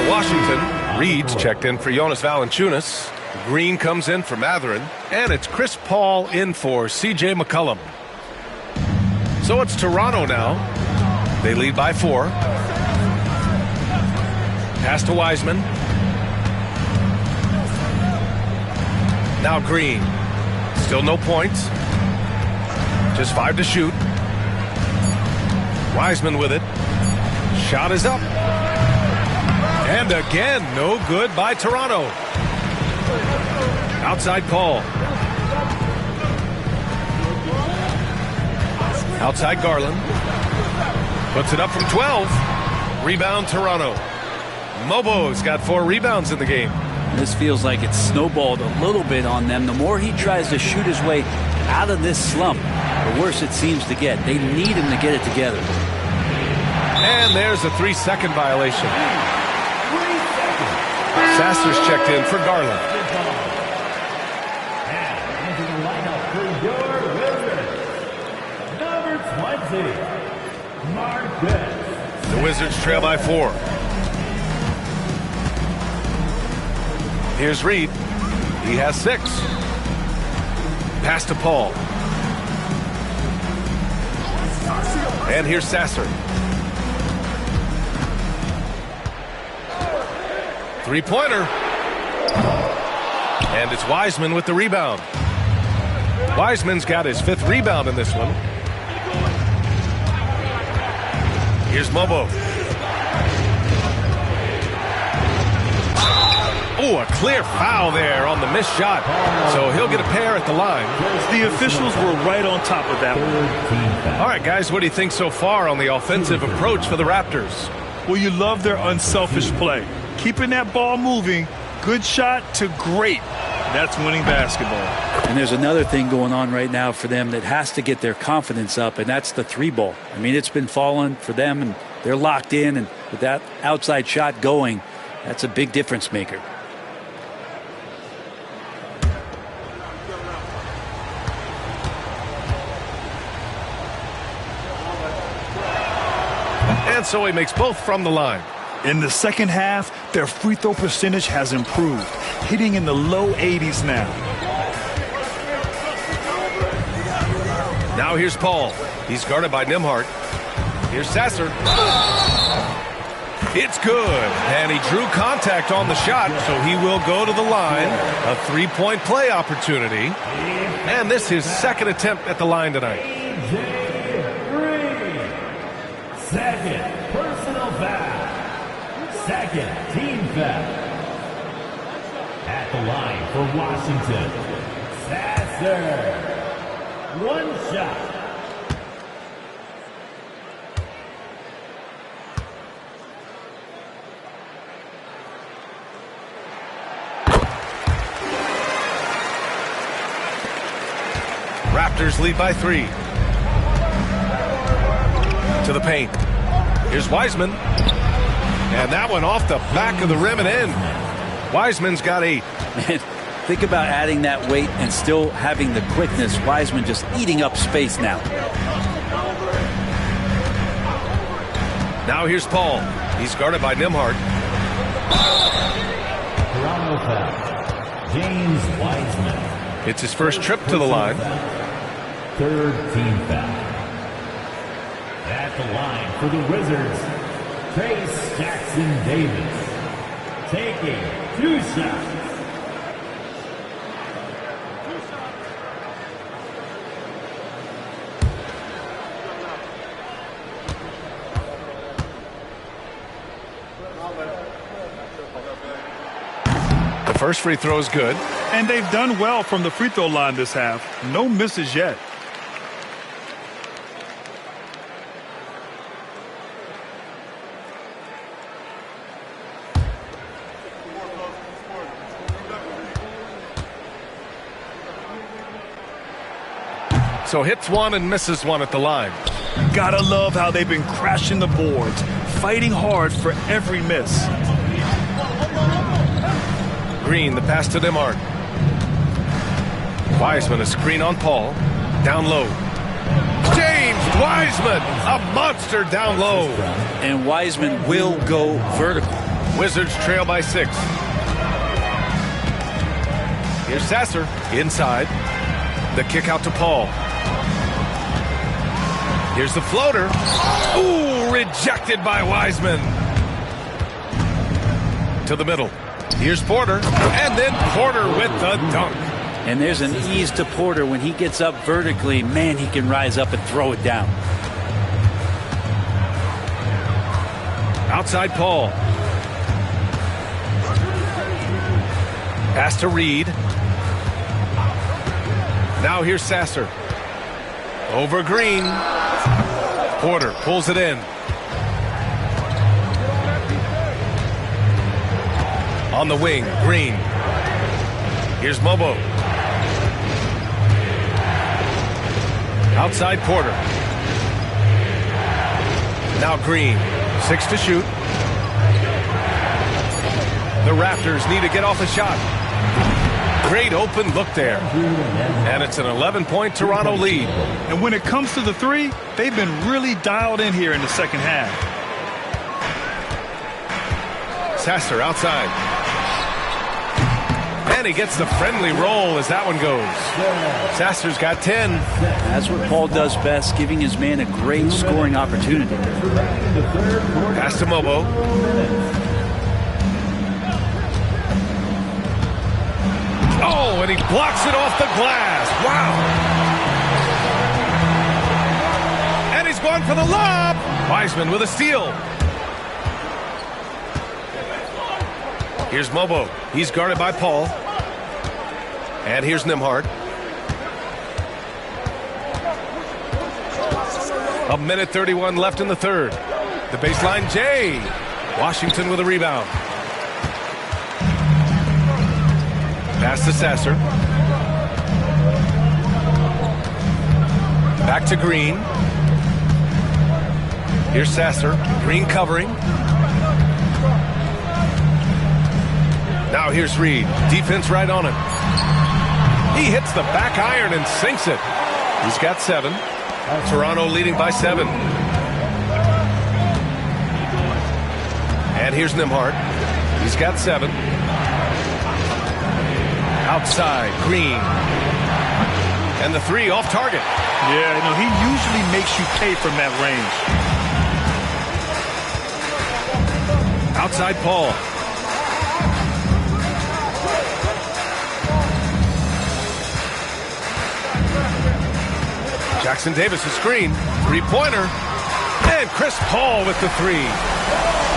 Washington, Reed's checked in for Jonas Valanciunas. Green comes in for Mathurin. And it's Chris Paul in for C.J. McCollum. So it's Toronto now. They lead by 4. Pass to Wiseman. Now Green. Still no points. Just 5 to shoot. Wiseman with it. Shot is up. And again, no good by Toronto. Outside call. Outside Garland. Puts it up from 12. Rebound Toronto. Mobo's got 4 rebounds in the game. This feels like it's snowballed a little bit on them. The more he tries to shoot his way out of this slump, the worse it seems to get. They need him to get it together. And there's a 3-second violation. Sasser's checked in for Garland. And into the lineup for your Wizards, number 20, Marquez. The Wizards trail by 4. Here's Reed. He has 6. Pass to Paul. And here's Sasser. 3-pointer. And it's Wiseman with the rebound. Wiseman's got his 5th rebound in this one. Here's Mobo. Oh, a clear foul there on the missed shot. So he'll get a pair at the line. The officials were right on top of that one. All right, guys, what do you think so far on the offensive approach for the Raptors? Well, you love their unselfish play. Keeping that ball moving, good shot to great. That's winning basketball. And there's another thing going on right now for them that has to get their confidence up, and that's the three ball. I mean, it's been falling for them, and they're locked in, and with that outside shot going, that's a big difference maker. And so he makes both from the line. In the second half, their free throw percentage has improved, hitting in the low 80s now. Now here's Paul. He's guarded by Nembhard. Here's Sasser. It's good. And he drew contact on the shot, so he will go to the line. A three-point play opportunity. And this is his second attempt at the line tonight. Second personal foul. Second team foul. At the line for Washington, Sasser. One shot. Raptors lead by 3. To the paint. Here's Wiseman. And that one off the back of the rim and in. Wiseman's got 8. Man, think about adding that weight and still having the quickness. Wiseman just eating up space now. Now here's Paul. He's guarded by Nembhard. Toronto foul. James Wiseman. It's his first trip to the line. Third team foul. At the line for the Wizards, Trace Jackson-Davis. Taking 2 shots. The first free throw is good. And they've done well from the free throw line this half. No misses yet. So hits one and misses one at the line. Gotta love how they've been crashing the boards, fighting hard for every miss. Green, the pass to Nembhard. Wiseman, a screen on Paul. Down low. James Wiseman, a monster down low. And Wiseman will go vertical. Wizards trail by 6. Here's Sasser, inside. The kick out to Paul. Here's the floater. Ooh, rejected by Wiseman. To the middle. Here's Porter, and then Porter with the dunk. And there's an ease to Porter when he gets up vertically. Man, he can rise up and throw it down. Outside Paul. Pass to Reed. Now here's Sasser. Over Green. Porter pulls it in. On the wing, Green. Here's Mobo. Outside Porter. Now Green. 6 to shoot. The Raptors need to get off a shot. Great open look there. And it's an 11-point Toronto lead. And when it comes to the three, they've been really dialed in here in the second half. Sasser outside. And he gets the friendly roll as that one goes. Sasser's got 10. That's what Paul does best, giving his man a great scoring opportunity. Pass to Mobo. Oh, and he blocks it off the glass. Wow. And he's going for the lob. Wiseman with a steal. Here's Mobo. He's guarded by Paul. And here's Nembhard. A minute 31 left in the third. The baseline, Jay. Washington with a rebound. Pass to Sasser. Back to Green. Here's Sasser. Green covering. Now here's Reed. Defense right on him. He hits the back iron and sinks it. He's got 7. Toronto leading by 7. And here's Nembhard. He's got 7. Outside, Green. And the 3 off target. Yeah, he usually makes you pay from that range. Outside Paul. Jackson Davis a screen. 3-pointer. And Chris Paul with the 3.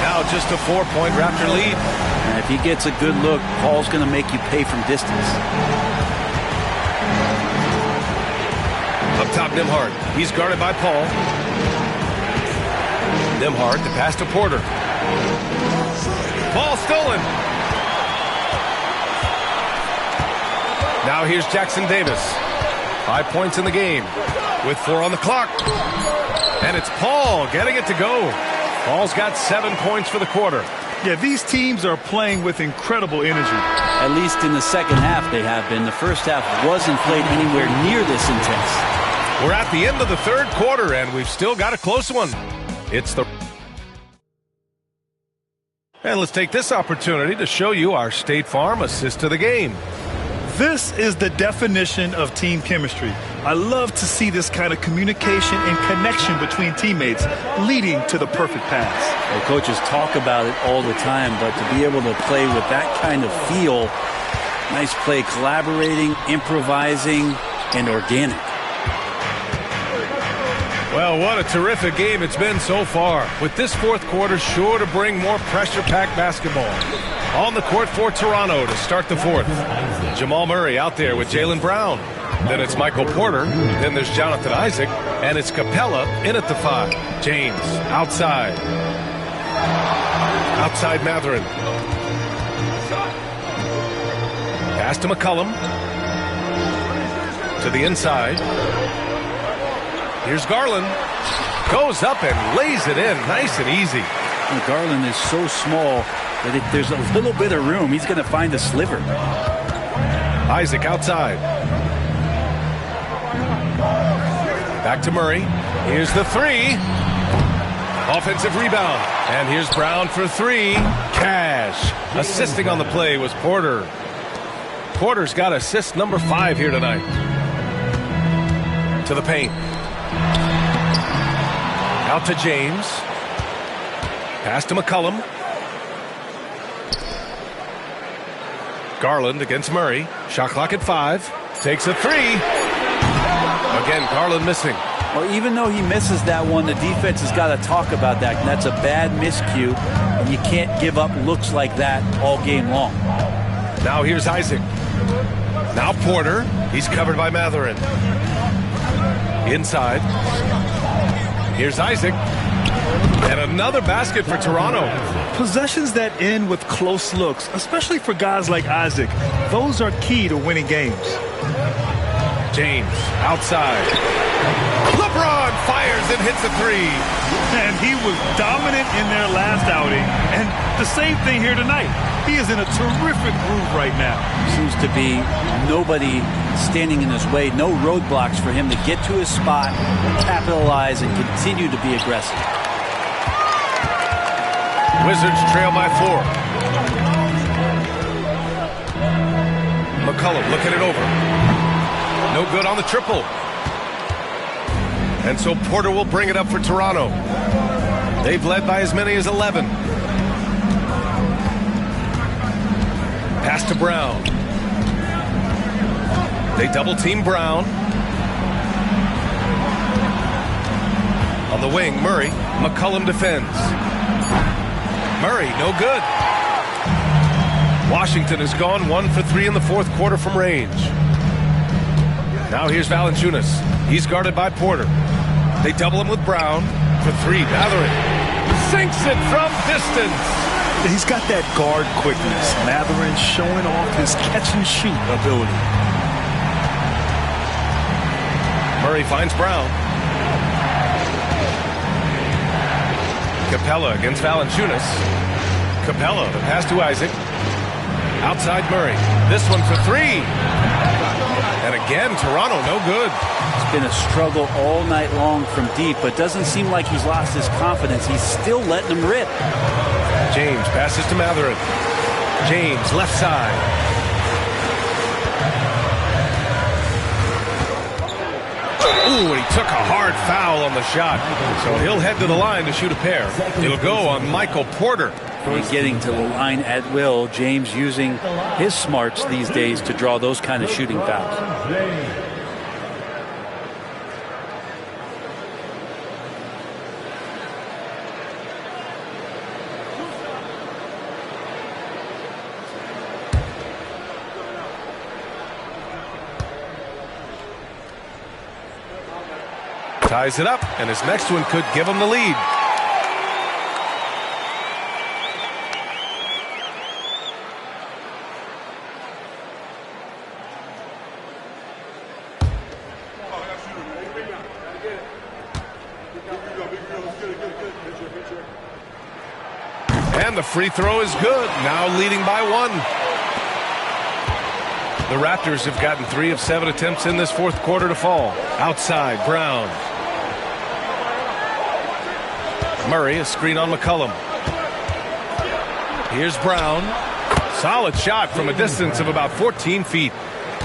Now just a 4-point Raptor lead. And if he gets a good look, Paul's going to make you pay from distance. Up top, Nembhard. He's guarded by Paul. Nembhard to pass to Porter. Ball stolen. Now here's Jackson Davis. 5 points in the game with 4 on the clock. And it's Paul getting it to go. Paul's got 7 points for the quarter. Yeah, these teams are playing with incredible energy. At least in the second half they have been. The first half wasn't played anywhere near this intense. We're at the end of the third quarter, and we've still got a close one. It's the... And let's take this opportunity to show you our State Farm assist to the game. This is the definition of team chemistry. I love to see this kind of communication and connection between teammates leading to the perfect pass. Well, coaches talk about it all the time, but to be able to play with that kind of feel, nice play, collaborating, improvising, and organic. Well, what a terrific game it's been so far, with this fourth quarter sure to bring more pressure-packed basketball. On the court for Toronto to start the fourth. Jamal Murray out there with Jaylen Brown. Then it's Michael Porter. Then there's Jonathan Isaac. And it's Capella in at the 5. James outside. Outside Mathurin. Pass to McCollum. To the inside. Here's Garland. Goes up and lays it in nice and easy. And Garland is so small that if there's a little bit of room, he's going to find a sliver. Isaac outside. Back to Murray. Here's the 3. Offensive rebound. And here's Brown for 3. Cash. Assisting on the play was Porter. Porter's got assist number 5 here tonight. To the paint. Out to James. Pass to McCollum. Garland against Murray. Shot clock at 5. Takes a 3. Again, Garland missing. Well, even though he misses that one, the defense has got to talk about that. And that's a bad miscue. And you can't give up looks like that all game long. Now here's Isaac. Now Porter. He's covered by Mathurin. Inside. Here's Isaac. And another basket for Toronto. Possessions that end with close looks, especially for guys like Isaac, those are key to winning games. James outside. LeBron fires and hits a 3. And he was dominant in their last outing. And the same thing here tonight. He is in a terrific groove right now. Seems to be nobody standing in his way. No roadblocks for him to get to his spot, capitalize, and continue to be aggressive. Wizards trail by 4. McCollum looking it over. No good on the triple. And so Porter will bring it up for Toronto. They've led by as many as 11. Pass to Brown. They double team Brown. On the wing, Murray. McCollum defends. Murray, no good. Washington has gone 1 for 3 in the fourth quarter from range. Now here's Valanciunas. He's guarded by Porter. They double him with Brown for 3. Matherin sinks it from distance. He's got that guard quickness. Matherin showing off his catch-and-shoot ability. Murray finds Brown. Capella against Valanciunas. Capella, the pass to Isaac. Outside Murray. This one for 3. And again, Toronto, no good. It's been a struggle all night long from deep, but doesn't seem like he's lost his confidence. He's still letting them rip. James passes to Matherin. James, left side. Ooh, and he took a hard foul on the shot. So he'll head to the line to shoot a pair. It'll go on Michael Porter. He's getting to the line at will. James using his smarts these days to draw those kind of shooting fouls. Ties it up, and his next one could give him the lead. And the free throw is good, now leading by 1. The Raptors have gotten 3 of 7 attempts in this fourth quarter to fall. Outside, Brown. Murray, a screen on McCollum. Here's Brown. Solid shot from a distance of about 14 feet.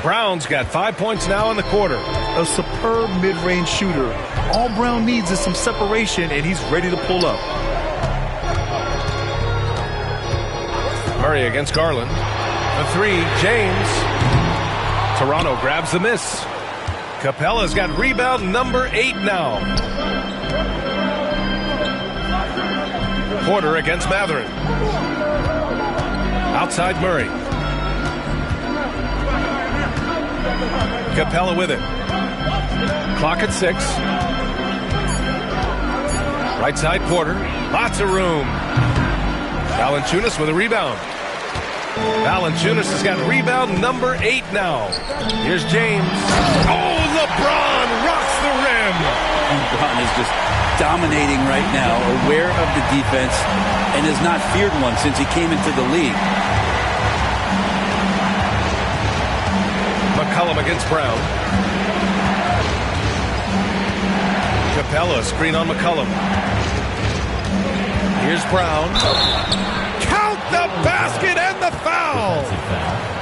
Brown's got 5 points now in the quarter. A superb mid-range shooter. All Brown needs is some separation, and he's ready to pull up. Murray against Garland. The 3, James. Toronto grabs the miss. Capella's got rebound number 8 now. Porter against Matherin. Outside Murray. Capella with it. Clock at 6. Right side Porter. Lots of room. Valanciunas with a rebound. Valanciunas has got rebound number 8 now. Here's James. Oh, LeBron rocks the rim. LeBron is just dominating right now, aware of the defense, and has not feared one since he came into the league. McCollum against Brown. Capella, screen on McCollum. Here's Brown. Count the basket and the foul.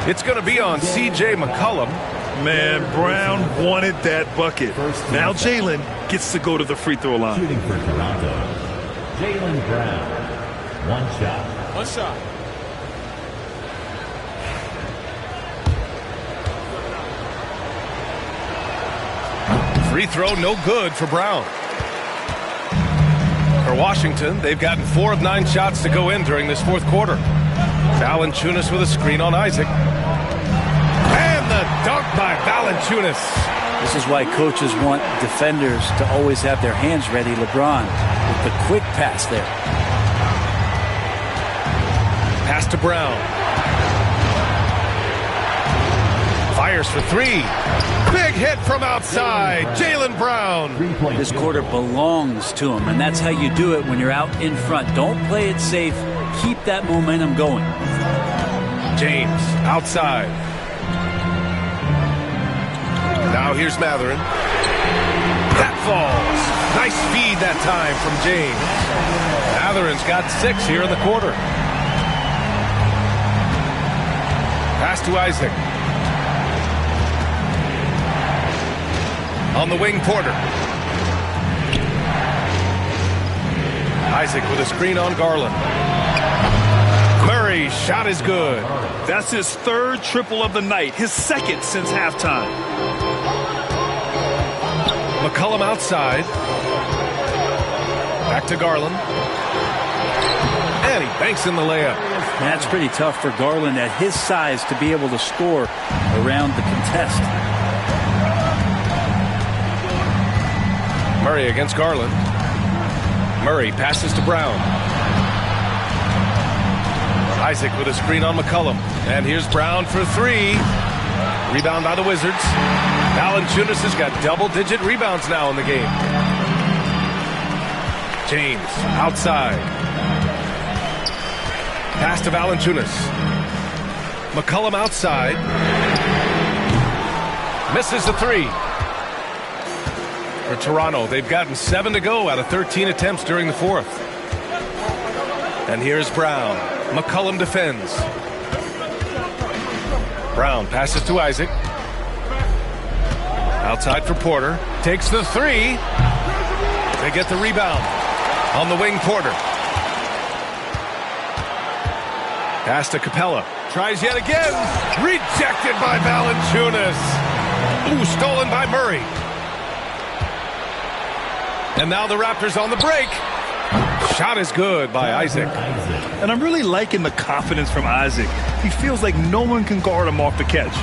It's going to be on C.J. McCollum. Man, Brown wanted that bucket. Now Jalen gets to go to the free throw line. Shooting for Toronto, Jalen Brown. 1 shot. 1 shot. Free throw no good for Brown. For Washington, they've gotten 4 of 9 shots to go in during this fourth quarter. Valanciunas with a screen on Isaac. And the dunk by Valanciunas. This is why coaches want defenders to always have their hands ready. LeBron with the quick pass there. Pass to Brown. Fires for 3. Big hit from outside. Jalen Brown. This quarter belongs to him, and that's how you do it when you're out in front. Don't play it safe. Keep that momentum going. James outside. Now here's Matherin. That falls. Nice feed that time from James. Matherin's got 6 here in the quarter. Pass to Isaac. On the wing, Porter. Isaac with a screen on Garland. Murray's shot is good. That's his 3rd triple of the night, his 2nd since halftime. McCollum outside. Back to Garland. And he banks in the layup. That's pretty tough for Garland at his size to be able to score around the contest. Murray against Garland. Murray passes to Brown. Isaac with a screen on McCollum. And here's Brown for three. Rebound by the Wizards. Valanciunas has got double-digit rebounds now in the game. James outside. Pass to Valanciunas. McCollum outside. Misses the three. For Toronto, they've gotten 7 to go out of 13 attempts during the fourth. And here's Brown. McCollum defends. Brown passes to Isaac. Outside for Porter. Takes the three. They get the rebound. On the wing, Porter. Pass to Capella. Tries yet again. Rejected by Valanciunas. Ooh, stolen by Murray. And now the Raptors on the break. Shot is good by Isaac. And I'm really liking the confidence from Isaac. He feels like no one can guard him off the catch.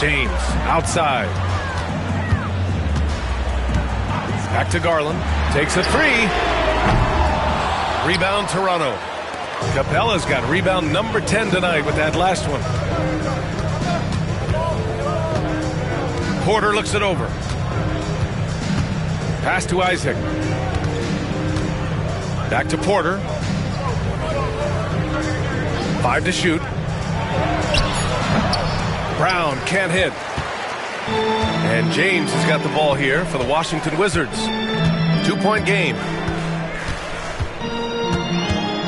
James outside. Back to Garland. Takes a three. Rebound Toronto. Capella's got rebound number 10 tonight with that last one. Porter looks it over. Pass to Isaac. Back to Porter. 5 to shoot. Brown can't hit. And James has got the ball here for the Washington Wizards. 2-point game.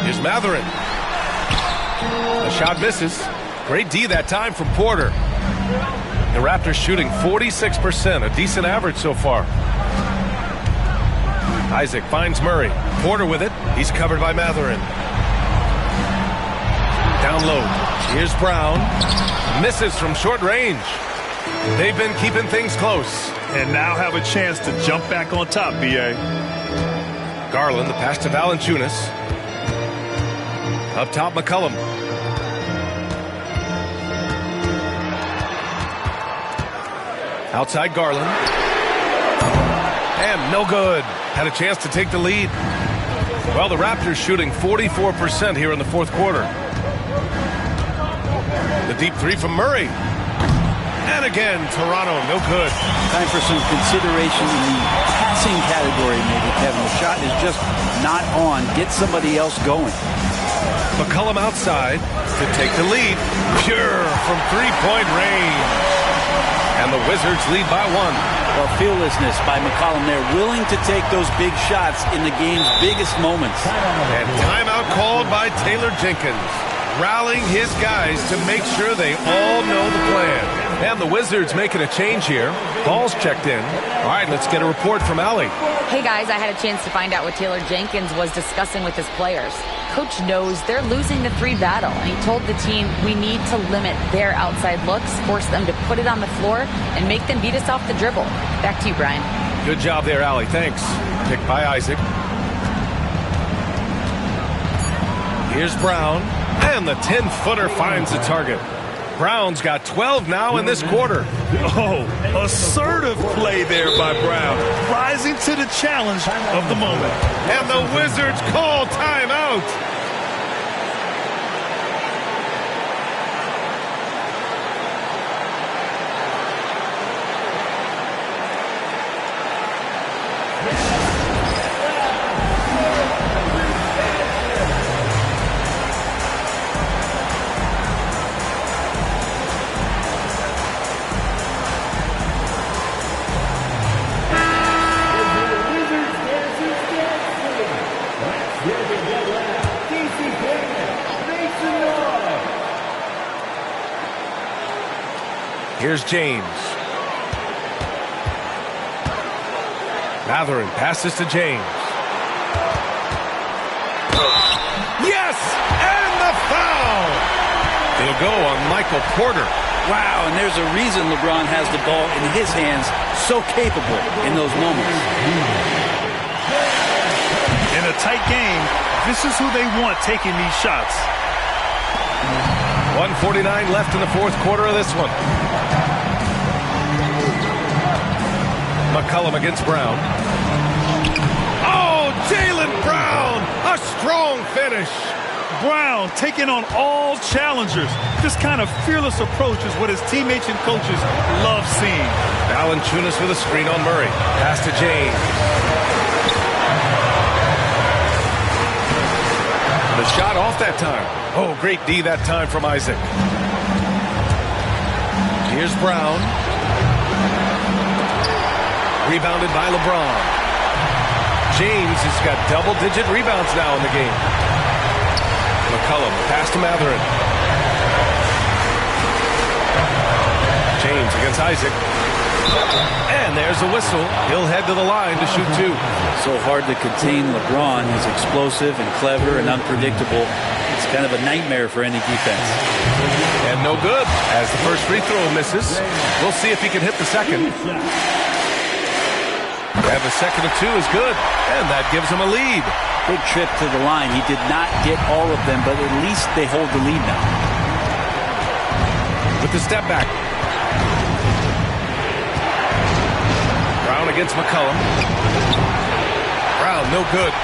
Here's Mathurin. The shot misses. Great D that time from Porter. The Raptors shooting 46%, a decent average so far. Isaac finds Murray. Porter with it. He's covered by Mathurin. Down low. Here's Brown. Misses from short range. They've been keeping things close. And now have a chance to jump back on top, B.A. Garland, the pass to Valanciunas. Up top, McCollum. Outside Garland. And no good. Had a chance to take the lead. Well, the Raptors shooting 44% here in the fourth quarter. The deep three from Murray. And again, Toronto, no good. Time for some consideration in the passing category, maybe, Kevin. The shot is just not on. Get somebody else going. McCollum outside to take the lead. Pure from three-point range. And the Wizards lead by 1. Well, fearlessness by McCollum there, willing to take those big shots in the game's biggest moments. And timeout called by Taylor Jenkins, rallying his guys to make sure they all know the plan. And the Wizards making a change here. Ball's checked in. All right, let's get a report from Allie. Hey, guys, I had a chance to find out what Taylor Jenkins was discussing with his players. Coach knows they're losing the three battle, and he told the team we need to limit their outside looks, force them to put it on the floor, and make them beat us off the dribble. Back to you, Brian. Good job there, Allie. Thanks. Picked by Isaac. Here's Brown, and the 10-footer finds the target. Brown's got 12 now in this quarter. Oh, assertive play there by Brown, rising to the challenge of the moment. And the Wizards call timeout. Here's James. Mathurin passes to James. Yes! And the foul! It'll go on Michael Porter. Wow, and there's a reason LeBron has the ball in his hands, so capable in those moments. In a tight game, this is who they want taking these shots. 1:49 left in the fourth quarter of this one. McCollum against Brown. Oh, Jaylen Brown! A strong finish. Brown taking on all challengers. This kind of fearless approach is what his teammates and coaches love seeing. Valanciunas with a screen on Murray. Pass to James. The shot off that time. Oh, great D that time from Isaac. Here's Brown. Rebounded by LeBron. James has got double-digit rebounds now in the game. McCollum, pass to Mathurin. James against Isaac. And there's a whistle. He'll head to the line to shoot two. So hard to contain LeBron. He's explosive and clever and unpredictable. It's kind of a nightmare for any defense. And no good as the first free throw misses. We'll see if he can hit the second. And the second of two is good. And that gives him a lead. Big trip to the line. He did not get all of them, but at least they hold the lead now. With the step back. Brown against McCollum. Brown, no good.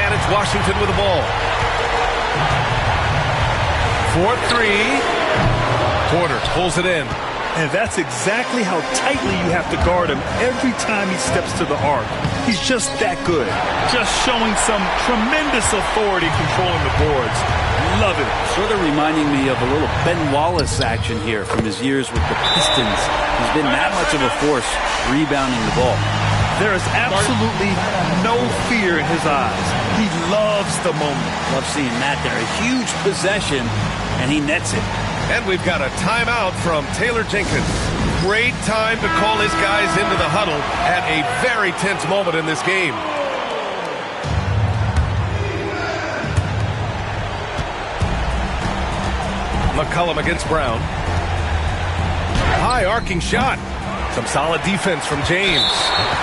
And it's Washington with the ball. 4-3. Porter pulls it in. And that's exactly how tightly you have to guard him every time he steps to the arc. He's just that good. Just showing some tremendous authority controlling the boards. Love it. Sort of reminding me of a little Ben Wallace action here from his years with the Pistons. He's been that much of a force rebounding the ball. There is absolutely no fear in his eyes. He loves the moment. Love seeing that there. A huge possession, and he nets it. And we've got a timeout from Taylor Jenkins. Great time to call his guys into the huddle at a very tense moment in this game. McCollum against Brown. High arcing shot. Some solid defense from James.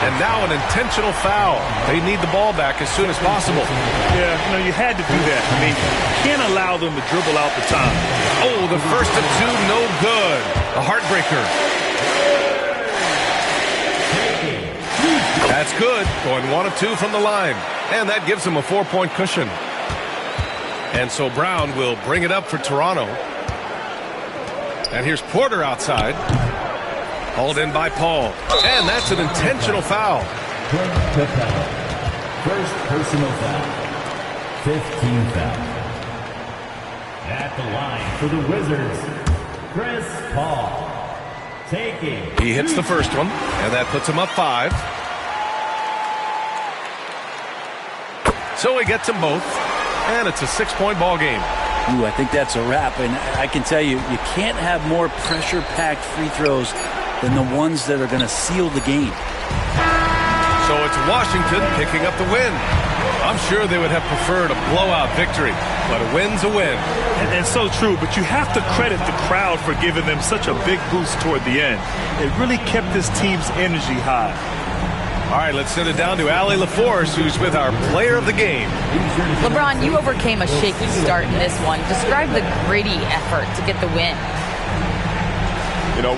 And now an intentional foul. They need the ball back as soon as possible. Yeah, you had to do that. I mean, you can't allow them to dribble out the time. Oh, the first of two, no good. A heartbreaker. That's good. Going 1 of 2 from the line. And that gives him a 4-point cushion. And so Brown will bring it up for Toronto. And here's Porter outside. Hauled in by Paul. And that's an intentional foul. First personal foul. 15 foul. At the line for the Wizards, Chris Paul. Taking. He hits the first one, and that puts him up 5. So he gets them both, and it's a 6-point ball game. Ooh, I think that's a wrap, and I can tell you, you can't have more pressure-packed free throws than the ones that are going to seal the game. So it's Washington picking up the win. I'm sure they would have preferred a blowout victory, but a win's a win. And so true, but you have to credit the crowd for giving them such a big boost toward the end. It really kept this team's energy high. All right, let's send it down to Allie LaForce, who's with our player of the game. LeBron, you overcame a shaky start in this one. Describe the gritty effort to get the win.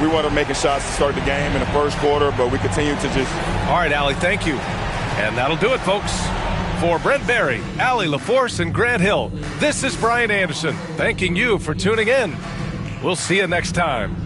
We weren't making shots to start the game in the first quarter, but we continued to just... All right, Allie, thank you. And that'll do it, folks. For Brent Barry, Allie LaForce, and Grant Hill, this is Brian Anderson, thanking you for tuning in. We'll see you next time.